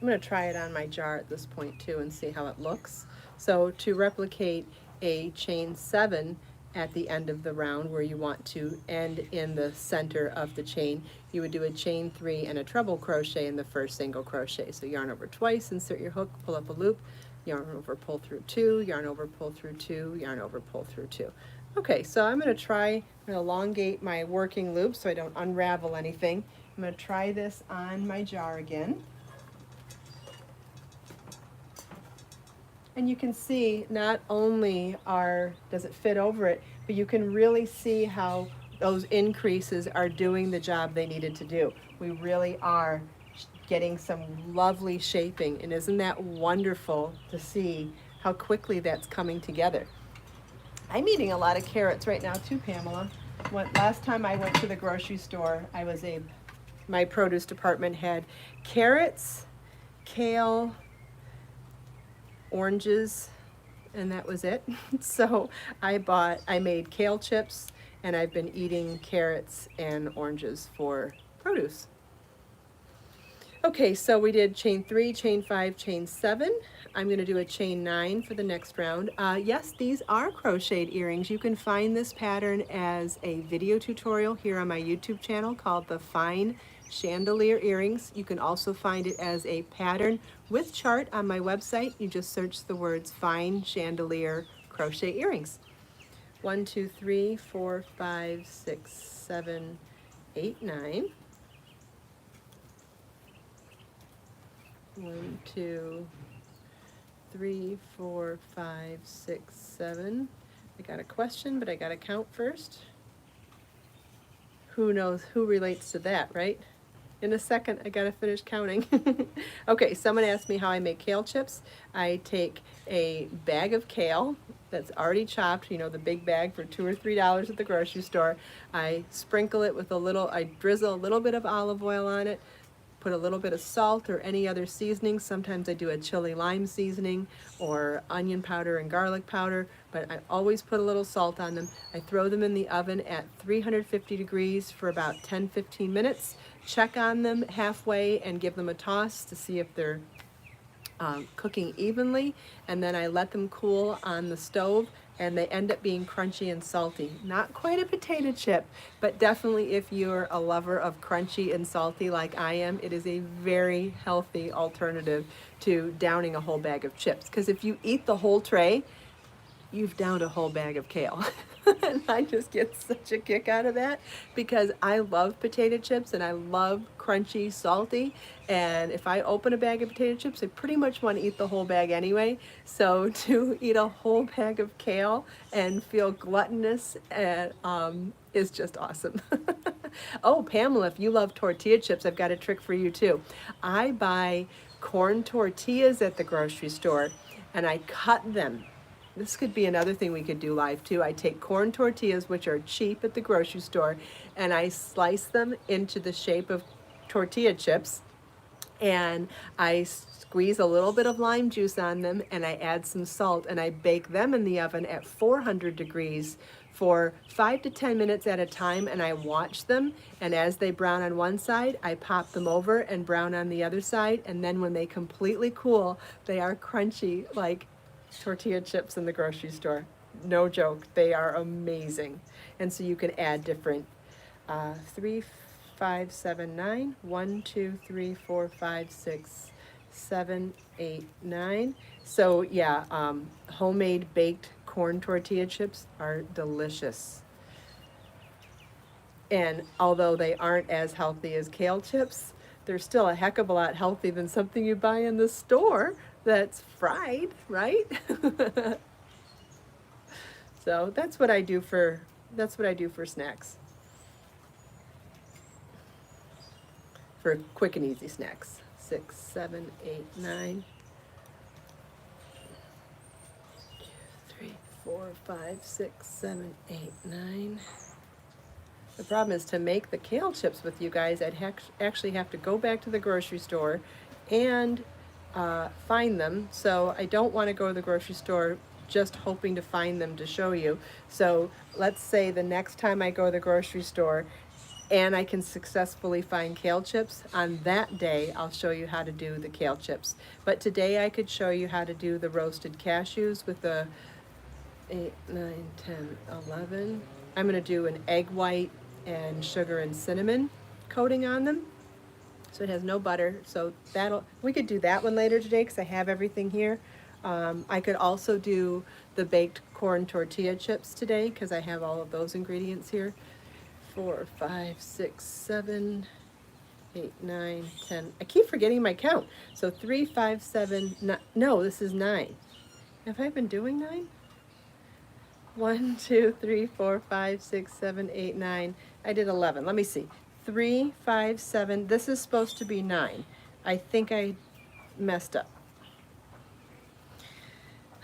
I'm going to try it on my jar at this point too and see how it looks. So to replicate a chain 7 at the end of the round where you want to end in the center of the chain, you would do a chain 3 and a treble crochet in the first single crochet. So yarn over twice, insert your hook, pull up a loop, yarn over, pull through 2, yarn over, pull through 2, yarn over, pull through 2. Okay, so I'm going to elongate my working loop so I don't unravel anything. I'm going to try this on my jar again. And you can see not only does it fit over it, but you can really see how those increases are doing the job they needed to do. We really are getting some lovely shaping, and isn't that wonderful to see how quickly that's coming together. I'm eating a lot of carrots right now too, Pamela. Last time I went to the grocery store, my produce department had carrots, kale, oranges, and that was it. So I made kale chips, and I've been eating carrots and oranges for produce. Okay, so we did chain 3, chain 5, chain 7. I'm going to do a chain 9 for the next round. Yes, these are crocheted earrings. You can find this pattern as a video tutorial here on my YouTube channel called the Fine Chandelier Earrings. You can also find it as a pattern with chart on my website. You just search the words Fine Chandelier Crochet Earrings. 1, 2, 3, 4, 5, 6, 7, 8, 9. 1, 2, 3, 4, 5, 6, 7. I got a question, but I got to count first. Who knows who relates to that, right? In a second, I gotta finish counting. Okay, someone asked me how I make kale chips. I take a bag of kale that's already chopped, you know, the big bag for $2 or $3 at the grocery store. I sprinkle it with I drizzle a little bit of olive oil on it, put a little bit of salt or any other seasoning. Sometimes I do a chili lime seasoning or onion powder and garlic powder, but I always put a little salt on them. I throw them in the oven at 350 degrees for about 10-15 minutes. Check on them halfway and give them a toss to see if they're cooking evenly, and then I let them cool on the stove, and they end up being crunchy and salty. Not quite a potato chip, but definitely if you're a lover of crunchy and salty like I am, it is a very healthy alternative to downing a whole bag of chips. Because if you eat the whole tray, you've downed a whole bag of kale. And I just get such a kick out of that because I love potato chips and I love crunchy, salty. And if I open a bag of potato chips, I pretty much want to eat the whole bag anyway. So to eat a whole bag of kale and feel gluttonous is just awesome. Oh, Pamela, if you love tortilla chips, I've got a trick for you too. I buy corn tortillas at the grocery store, and I cut them. This could be another thing we could do live too. I take corn tortillas, which are cheap at the grocery store, and I slice them into the shape of tortilla chips, and I squeeze a little bit of lime juice on them, and I add some salt, and I bake them in the oven at 400 degrees for 5 to 10 minutes at a time, and I watch them, and as they brown on one side, I pop them over and brown on the other side, and then when they completely cool, they are crunchy like tortilla chips in the grocery store. No joke, they are amazing. And so you can add different 3, 5, 7, 9, 1, 2, 3, 4, 5, 6, 7, 8, 9. So yeah, homemade baked corn tortilla chips are delicious. And although they aren't as healthy as kale chips, they're still a heck of a lot healthier than something you buy in the store that's fried, right? So that's what I do for snacks. For quick and easy snacks. 6, 7, 8, 9. 3, 4, 5, 6, 7, 8, 9. The problem is to make the kale chips with you guys, I'd actually have to go back to the grocery store and find them. So I don't want to go to the grocery store just hoping to find them to show you. So let's say the next time I go to the grocery store and I can successfully find kale chips, on that day I'll show you how to do the kale chips. But today I could show you how to do the roasted cashews with the 8, 9, 10, 11. I'm going to do an egg white and sugar and cinnamon coating on them. So it has no butter. So we could do that one later today because I have everything here. I could also do the baked corn tortilla chips today because I have all of those ingredients here. 4, 5, 6, 7, 8, 9, 10. I keep forgetting my count. So 3, 5, 7, 9. No, this is 9. Have I been doing 9? 1, 2, 3, 4, 5, 6, 7, 8, 9. I did 11. Let me see. 3, 5, 7. This is supposed to be 9. I think I messed up.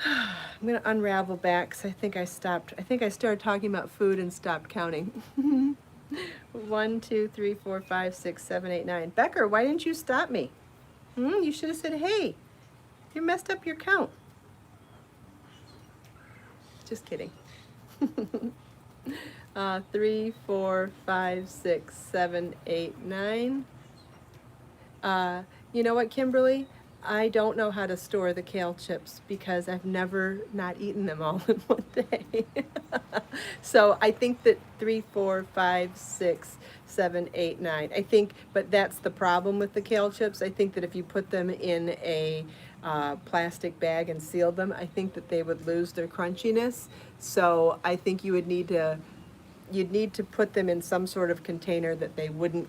I'm going to unravel back because I think I started talking about food and stopped counting. 1, 2, 3, 4, 5, 6, 7, 8, 9. Becker, why didn't you stop me? You should have said, hey, you messed up your count. Just kidding. 3, 4, 5, 6, 7, 8, 9. You know what, Kimberly? I don't know how to store the kale chips because I've never not eaten them all in one day. So I think that 3, 4, 5, 6, 7, 8, 9. I think, but that's the problem with the kale chips. I think that if you put them in a plastic bag and sealed them, I think that they would lose their crunchiness. So I think you'd need to put them in some sort of container that they wouldn't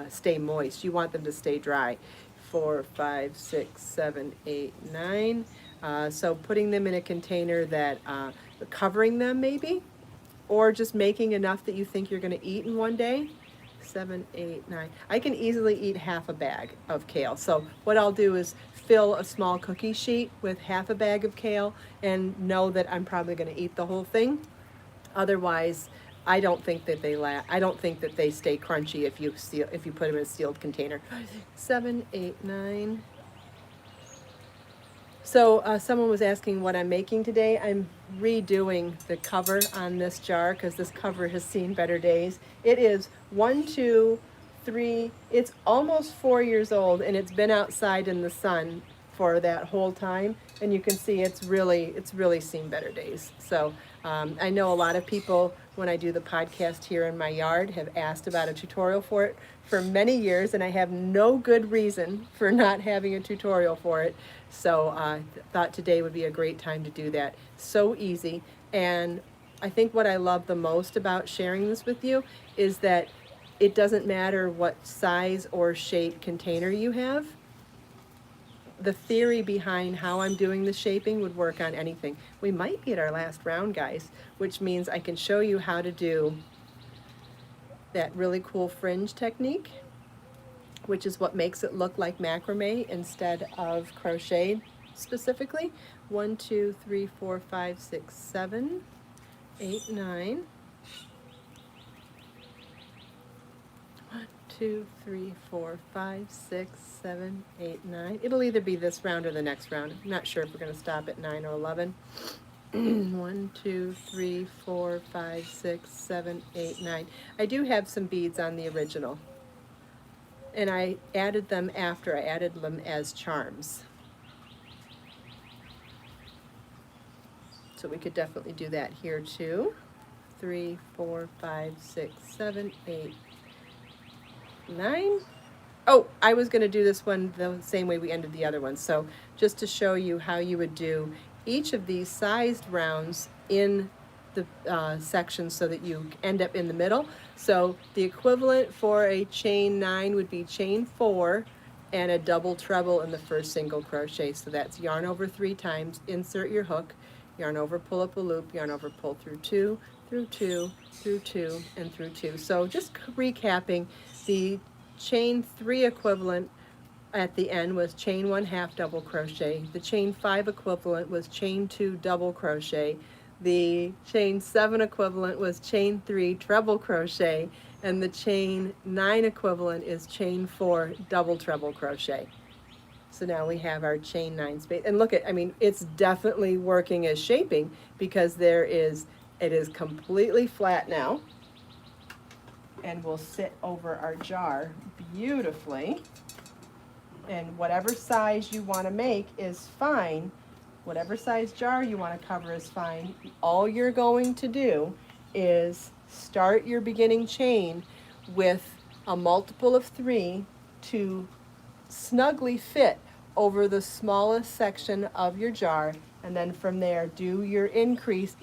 stay moist. You want them to stay dry. 4, 5, 6, 7, 8, 9. So putting them in a container that covering them maybe, or just making enough that you think you're going to eat in one day. 7, 8, 9. I can easily eat half a bag of kale. So what I'll do is fill a small cookie sheet with half a bag of kale and know that I'm probably going to eat the whole thing. Otherwise, I don't think that they stay crunchy if you put them in a sealed container. 7, 8, 9. So someone was asking what I'm making today. I'm redoing the cover on this jar because this cover has seen better days. It is 1, 2, 3. It's almost 4 years old, and it's been outside in the sun for that whole time. And you can see it's really seen better days. So I know a lot of people, when I do the podcast here in my yard, have asked about a tutorial for it for many years, and I have no good reason for not having a tutorial for it. So I thought today would be a great time to do that. So easy. And I think what I love the most about sharing this with you is that it doesn't matter what size or shape container you have. The theory behind how I'm doing the shaping would work on anything. We might be at our last round, guys, which means I can show you how to do that really cool fringe technique, which is what makes it look like macrame instead of crochet specifically. 1, 2, 3, 4, 5, 6, 7, 8, 9. 1, 2, 3, 4, 5, 6, 7, 8, 9. It'll either be this round or the next round. I'm not sure if we're going to stop at 9 or 11. 1, 2, 3, 4, 5, 6, 7, 8, 9. I do have some beads on the original, and I added them after. I added them as charms. So we could definitely do that here too. 3, 4, 5, 6, 7, 8, 9. Oh, I was going to do this one the same way we ended the other one. So just to show you how you would do each of these sized rounds in the section so that you end up in the middle. So the equivalent for a chain 9 would be chain 4 and a double treble in the first single crochet. So that's yarn over 3 times, insert your hook, yarn over, pull up a loop, yarn over, pull through 2, through 2, through 2, and through 2. So just recapping, the chain 3 equivalent at the end was chain 1/2 double crochet. The chain 5 equivalent was chain 2 double crochet. The chain 7 equivalent was chain 3 treble crochet, and the chain 9 equivalent is chain 4 double treble crochet. So now we have our chain 9 space. And look at, I mean, it's definitely working as shaping because it is completely flat now, and will sit over our jar beautifully. And whatever size you want to make is fine. Whatever size jar you want to cover is fine. All you're going to do is start your beginning chain with a multiple of 3 to snugly fit over the smallest section of your jar, and then from there do your increase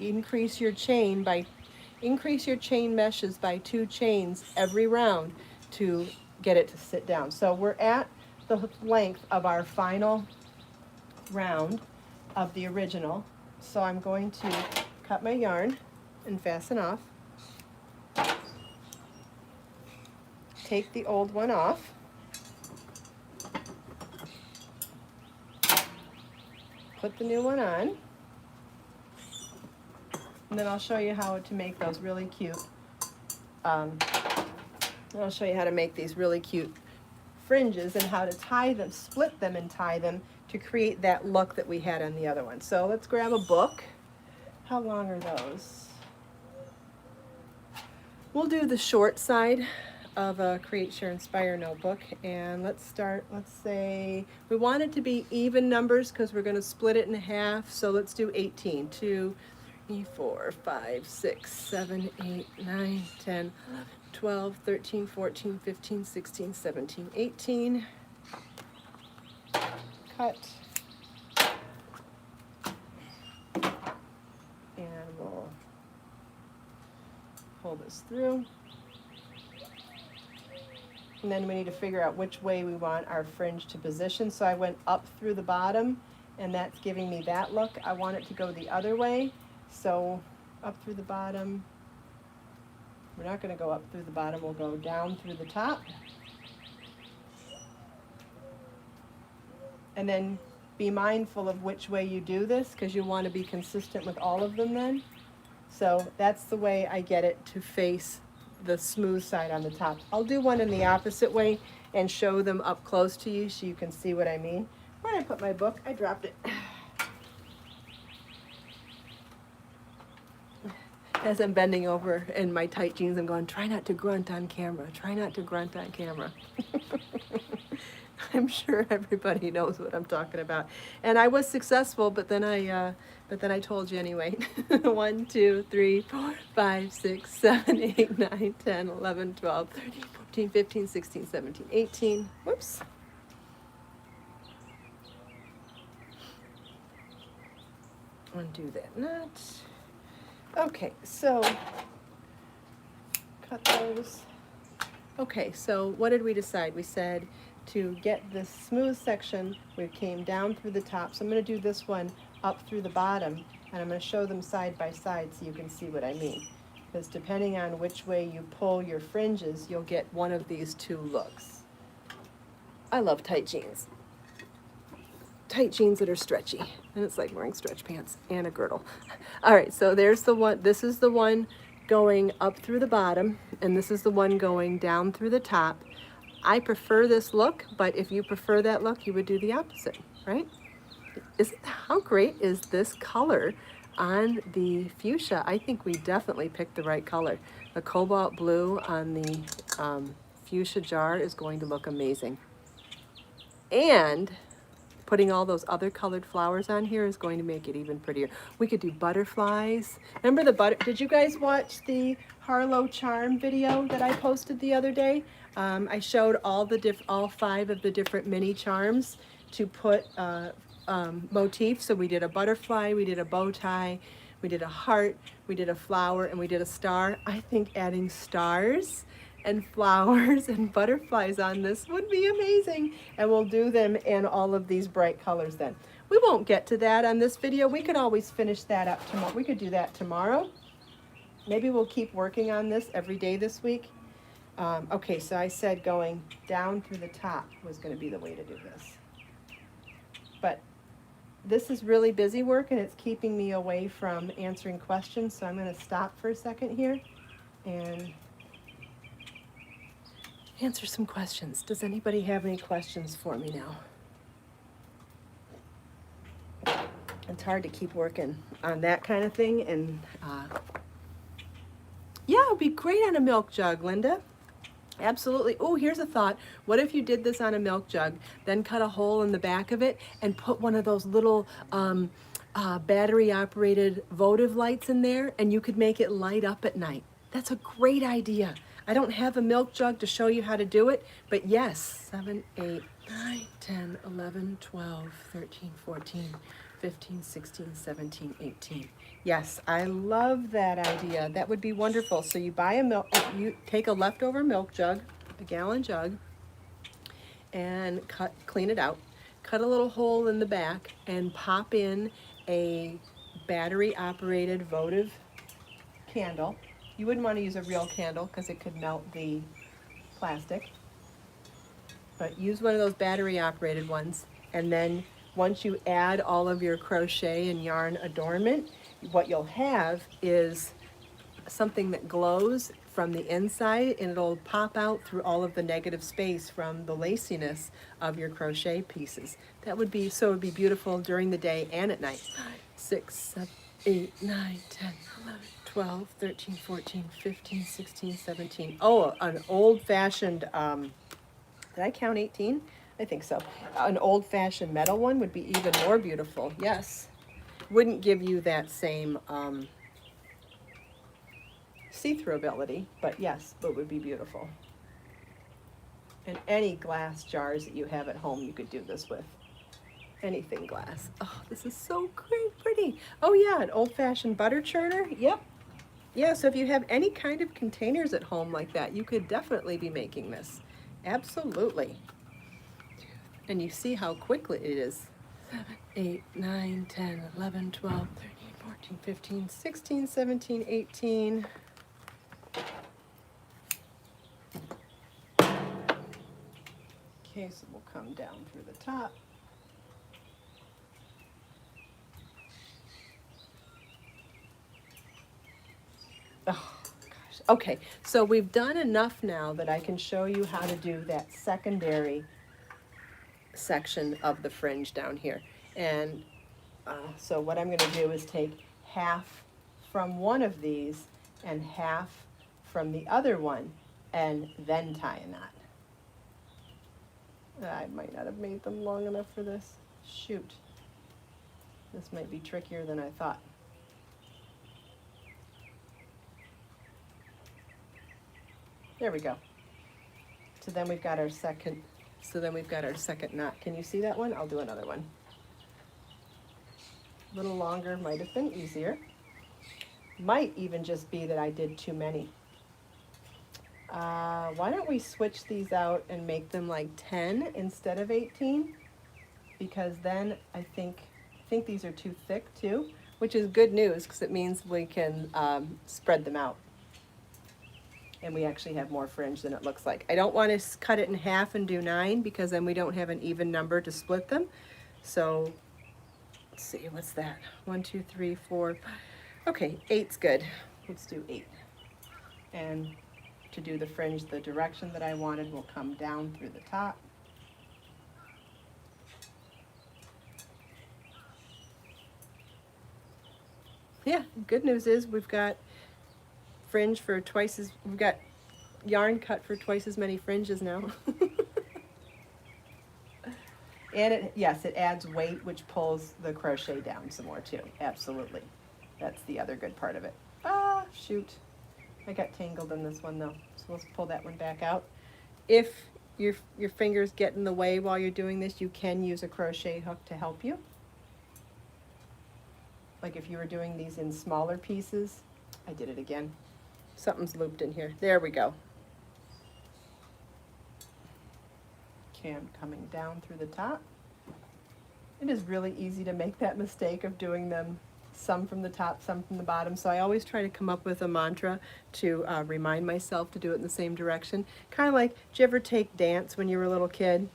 your chain meshes by 2 chains every round to get it to sit down. So we're at the length of our final round of the original. So I'm going to cut my yarn and fasten off. Take the old one off. Put the new one on. And then I'll show you how to make those really cute. I'll show you how to make these really cute fringes and how to tie them, split them and tie them to create that look that we had on the other one. So let's grab a book. How long are those? We'll do the short side of a Create, Share, Inspire notebook, and let's start, let's say, we want it to be even numbers because we're going to split it in half, so let's do 18. 2, 3, 4, 5, 6, 7, 8, 9, 10, 11, 12, 13, 14, 15, 16, 17, 18. Cut. And we'll pull this through. And then we need to figure out which way we want our fringe to position. So I went up through the bottom, and that's giving me that look. I want it to go the other way. So up through the bottom. We're not going to go up through the bottom. We'll go down through the top. And then be mindful of which way you do this because you want to be consistent with all of them then. So that's the way I get it to face the smooth side on the top. I'll do one in the opposite way and show them up close to you so you can see what I mean. Where did I put my book? I dropped it. As I'm bending over in my tight jeans, I'm going, try not to grunt on camera. Try not to grunt on camera. I'm sure everybody knows what I'm talking about. And I was successful, but then I told you anyway. 1, 2, 3, 4, 5, 6, 7, 8, 9, 10, 11, 12, 13, 14, 15, 16, 17, 18. Whoops. Undo that knot. Okay, so cut those. Okay, so what did we decide? We said to get this smooth section, we came down through the top. So I'm going to do this one up through the bottom, and I'm going to show them side by side so you can see what I mean. Because depending on which way you pull your fringes, you'll get one of these 2 looks. I love tight jeans. Tight jeans that are stretchy. And it's like wearing stretch pants and a girdle. All right, so there's the one. This is the one going up through the bottom, and this is the one going down through the top. I prefer this look, but if you prefer that look, you would do the opposite, right? How great is this color on the fuchsia? I think we definitely picked the right color. The cobalt blue on the fuchsia jar is going to look amazing. And putting all those other colored flowers on here is going to make it even prettier. We could do butterflies. Remember did you guys watch the Harlow charm video that I posted the other day? I showed all 5 of the different mini charms to put motifs. So we did a butterfly, we did a bow tie, we did a heart, we did a flower, and we did a star. I think adding stars and flowers and butterflies on this would be amazing. And we'll do them in all of these bright colors then. We won't get to that on this video. We could always finish that up tomorrow. We could do that tomorrow. Maybe we'll keep working on this every day this week. Okay, so I said going down through the top was going to be the way to do this. But this is really busy work and it's keeping me away from answering questions. So I'm going to stop for a second here and answer some questions. Does anybody have any questions for me now? It's hard to keep working on that kind of thing. And yeah, it would be great on a milk jug, Linda. Absolutely. Oh, here's a thought. What if you did this on a milk jug, then cut a hole in the back of it and put one of those little battery-operated votive lights in there, and you could make it light up at night? That's a great idea. I don't have a milk jug to show you how to do it, but yes, 7, 8, 9, 10, 11, 12, 13, 14, 15, 16, 17, 18. Yes, I love that idea. That would be wonderful. So you buy you take a leftover milk jug, a gallon jug, and clean it out. Cut a little hole in the back and pop in a battery-operated votive candle. You wouldn't want to use a real candle because it could melt the plastic. But use one of those battery-operated ones, and then once you add all of your crochet and yarn adornment, what you'll have is something that glows from the inside, and it'll pop out through all of the negative space from the laciness of your crochet pieces. That would be, so it would be beautiful during the day and at night. 6, 7, 8, 9, 10, 11, 12, 13, 14, 15, 16, 17. Oh, an old-fashioned, did I count 18? I think so. An old-fashioned metal one would be even more beautiful. Yes. Wouldn't give you that same see-through ability, but yes, it would be beautiful. And any glass jars that you have at home, you could do this with. Anything glass. Oh, this is so great, pretty. Oh yeah, an old-fashioned butter churner. Yep. Yeah, so if you have any kind of containers at home like that, you could definitely be making this. Absolutely. And you see how quickly it is. 7, 8, 9, 10, 11, 12, 13, 14, 15, 16, 17, 18. Okay, so we'll come down through the top. Oh, gosh. Okay, so we've done enough now that I can show you how to do that secondary section of the fringe down here. And so what I'm going to do is take half from one of these and half from the other one and then tie a knot. I might not have made them long enough for this. Shoot. This might be trickier than I thought. There we go. So then we've got our second knot. Can you see that one? I'll do another one. A little longer, might have been easier. Might even just be that I did too many. Why don't we switch these out and make them like 10 instead of 18? Because then I think these are too thick too, which is good news because it means we can spread them out. and we actually have more fringe than it looks like. I don't want to cut it in half and do 9 because then we don't have an even number to split them. So let's see, what's that? 1, 2, 3, 4, 5. Okay, 8's good. Let's do 8. And to do the fringe, the direction that I wanted will come down through the top. Yeah, good news is we've got fringe for twice as, we've got yarn cut for twice as many fringes now. And yes, it adds weight, which pulls the crochet down some more too. Absolutely. That's the other good part of it. Ah, shoot. I got tangled in this one though. So let's pull that one back out. If your fingers get in the way while you're doing this, you can use a crochet hook to help you. Like if you were doing these in smaller pieces. I did it again. Something's looped in here. There we go. Okay, I'm coming down through the top. It is really easy to make that mistake of doing them some from the top, some from the bottom. So I always try to come up with a mantra to remind myself to do it in the same direction. Kind of like, did you ever take dance when you were a little kid?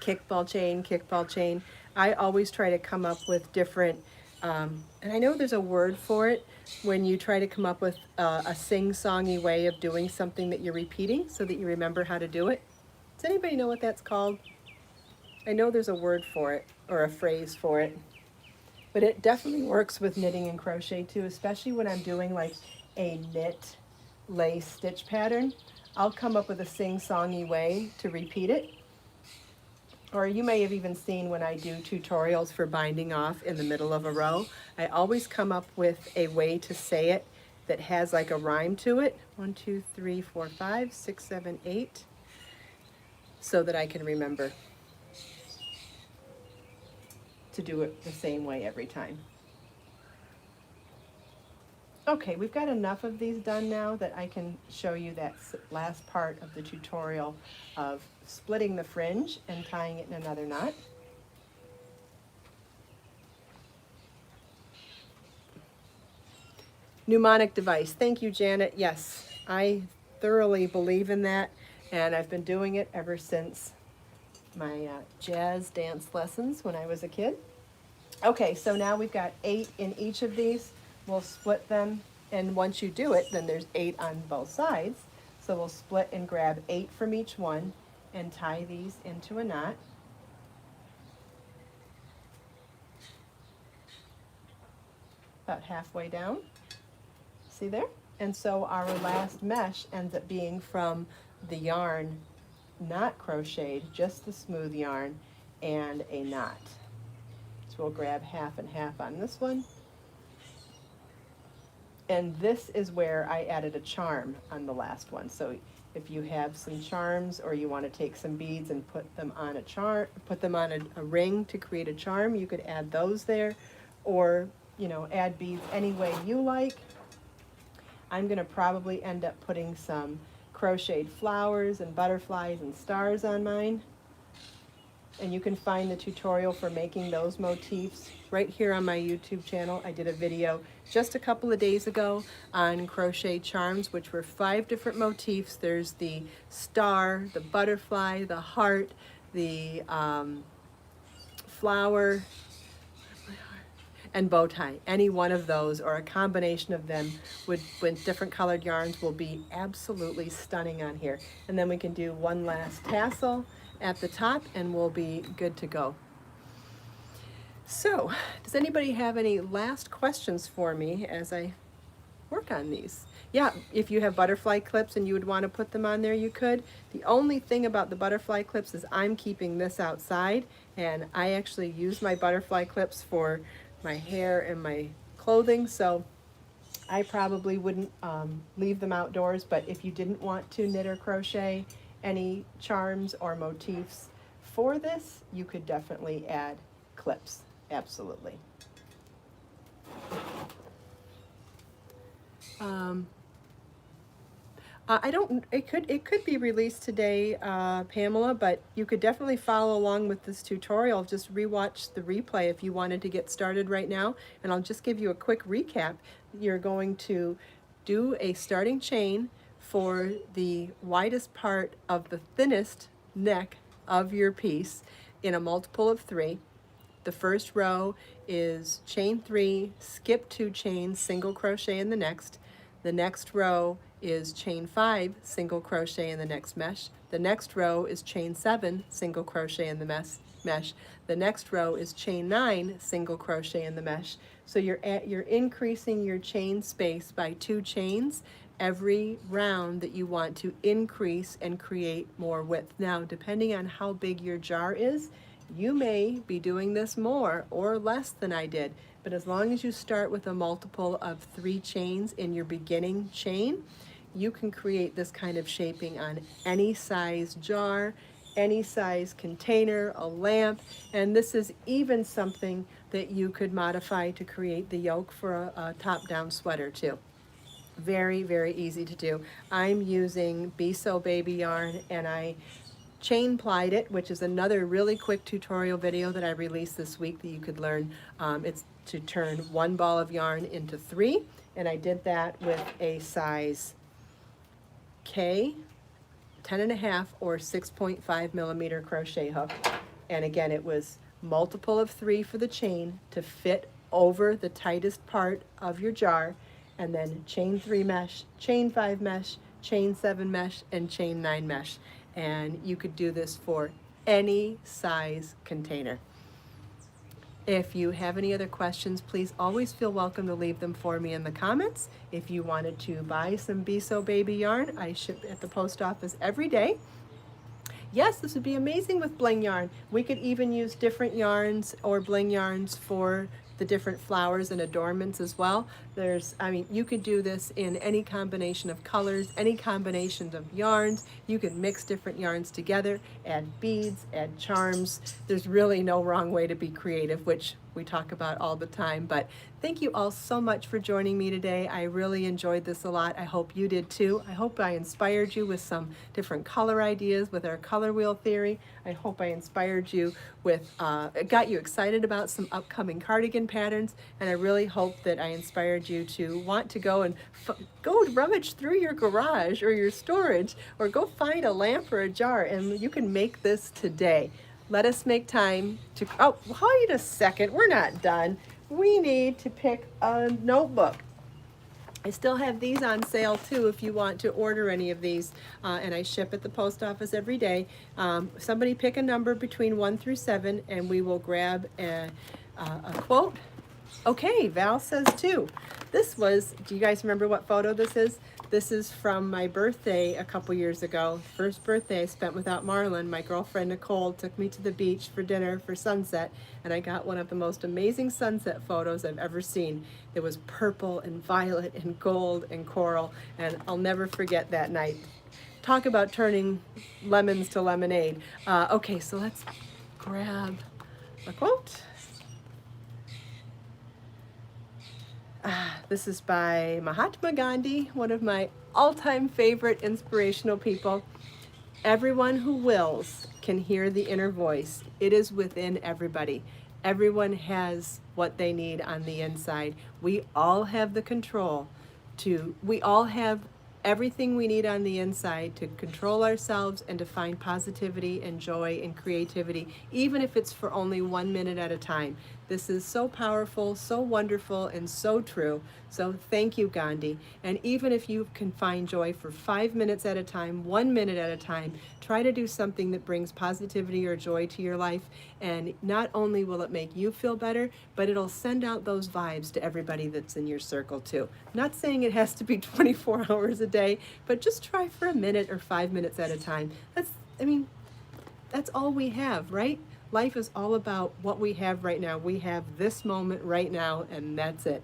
Kickball chain, kickball chain. I always try to come up with different, and I know there's a word for it, when you try to come up with a sing-songy way of doing something that you're repeating so that you remember how to do it. Does anybody know what that's called? I know there's a word for it, or a phrase for it. But it definitely works with knitting and crochet too, especially when I'm doing like a knit lace stitch pattern. I'll come up with a sing-songy way to repeat it. Or you may have even seen when I do tutorials for binding off in the middle of a row, I always come up with a way to say it that has like a rhyme to it. 1, 2, 3, 4, 5, 6, 7, 8, so that I can remember to do it the same way every time. Okay, we've got enough of these done now that I can show you that last part of the tutorial of splitting the fringe and tying it in another knot. Mnemonic device. Thank you, Janet. Yes, I thoroughly believe in that, and I've been doing it ever since my jazz dance lessons when I was a kid. Okay, so now we've got 8 in each of these. We'll split them, and once you do it, then there's 8 on both sides. So we'll split and grab 8 from each one and tie these into a knot. About halfway down. See there? And so our last mesh ends up being from the yarn not crocheted, just the smooth yarn and a knot. So we'll grab half and half on this one. And this is where I added a charm on the last one. So if you have some charms or you want to take some beads and put them on a charm, put them on a ring to create a charm, you could add those there, or you know, add beads any way you like. I'm going to probably end up putting some crocheted flowers and butterflies and stars on mine. And you can find the tutorial for making those motifs right here on my YouTube channel. I did a video just a couple of days ago on crochet charms, which were 5 different motifs. There's the star, the butterfly, the heart, the flower, and bow tie. Any one of those or a combination of them with different colored yarns will be absolutely stunning on here. And then we can do one last tassel at the top and we'll be good to go. So, does anybody have any last questions for me as I work on these? Yeah, if you have butterfly clips and you would want to put them on there, you could. The only thing about the butterfly clips is I'm keeping this outside, and I actually use my butterfly clips for my hair and my clothing, so I probably wouldn't leave them outdoors. But if you didn't want to knit or crochet any charms or motifs for this, you could definitely add clips. Absolutely. It could be released today, Pamela, but you could definitely follow along with this tutorial. Just rewatch the replay if you wanted to get started right now. And I'll just give you a quick recap. You're going to do a starting chain for the widest part of the thinnest neck of your piece in a multiple of 3. The first row is chain 3, skip 2 chains, single crochet in the next. The next row is chain 5, single crochet in the next mesh. The next row is chain 7, single crochet in the mesh. The next row is chain 9, single crochet in the mesh. So you're increasing your chain space by 2 chains every round that you want to increase and create more width. Now, depending on how big your jar is, you may be doing this more or less than I did, but as long as you start with a multiple of 3 chains in your beginning chain, you can create this kind of shaping on any size jar, any size container, a lamp, and this is even something that you could modify to create the yoke for a top-down sweater too. Very, very easy to do. I'm using Be So Baby yarn, and I chain plied it, which is another really quick tutorial video that I released this week that you could learn. It's to turn 1 ball of yarn into 3, and I did that with a size K, 10.5 or 6.5 millimeter crochet hook. And again, it was multiple of 3 for the chain to fit over the tightest part of your jar, and then chain 3 mesh, chain 5 mesh, chain 7 mesh, and chain 9 mesh. And you could do this for any size container. If you have any other questions, please always feel welcome to leave them for me in the comments. If you wanted to buy some Be So Baby yarn, I ship at the post office every day. Yes, this would be amazing with bling yarn. We could even use different yarns or bling yarns for the different flowers and adornments as well. You could do this in any combination of colors, any combinations of yarns. You could mix different yarns together, add beads, add charms. There's really no wrong way to be creative, which we talk about all the time. But thank you all so much for joining me today. I really enjoyed this a lot. I hope you did too. I hope I inspired you with some different color ideas with our color wheel theory. I hope I inspired you with, got you excited about some upcoming cardigan patterns, and I really hope that I inspired you to want to go and go rummage through your garage or your storage, or go find a lamp or a jar, and you can make this today. Let us make time to, oh, wait a second, we're not done. We need to pick a notebook. I still have these on sale too if you want to order any of these, and I ship at the post office every day. Somebody pick a number between 1 through 7 and we will grab a quote. Okay, Val says 2. This was, do you guys remember what photo this is? This is from my birthday a couple years ago. First birthday I spent without Marlon. My girlfriend Nicole took me to the beach for dinner for sunset, and I got one of the most amazing sunset photos I've ever seen. It was purple and violet and gold and coral, and I'll never forget that night. Talk about turning lemons to lemonade. Okay, so let's grab a quote. This is by Mahatma Gandhi, one of my all-time favorite inspirational people. Everyone who wills can hear the inner voice. It is within everybody. Everyone has what they need on the inside. We all have the control we all have everything we need on the inside to control ourselves and to find positivity and joy and creativity, even if it's for only 1 minute at a time. This is so powerful, so wonderful, and so true. So thank you, Gandhi. And even if you can find joy for 5 minutes at a time, 1 minute at a time, try to do something that brings positivity or joy to your life. And not only will it make you feel better, but it'll send out those vibes to everybody that's in your circle too. I'm not saying it has to be 24 hours a day, but just try for a minute or 5 minutes at a time. That's all we have, right? Life is all about what we have right now. We have this moment right now, and that's it.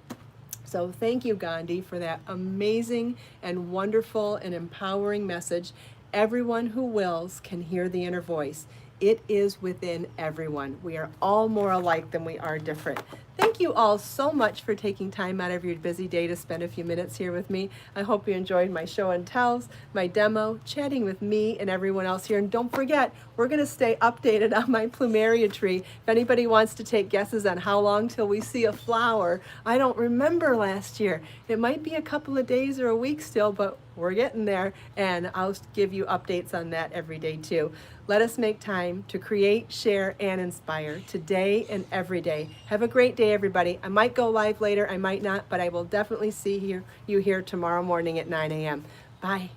So thank you, Gandhi, for that amazing and wonderful and empowering message. Everyone who wills can hear the inner voice. It is within everyone. We are all more alike than we are different. Thank you all so much for taking time out of your busy day to spend a few minutes here with me. I hope you enjoyed my show and tells, my demo, chatting with me and everyone else here. And don't forget, we're going to stay updated on my plumeria tree. If anybody wants to take guesses on how long till we see a flower, I don't remember last year. It might be a couple of days or a week still, but we're getting there, and I'll give you updates on that every day too. Let us make time to create, share, and inspire today and every day. Have a great day, everybody. I might go live later, I might not, but I will definitely see you here tomorrow morning at 9 a.m. Bye.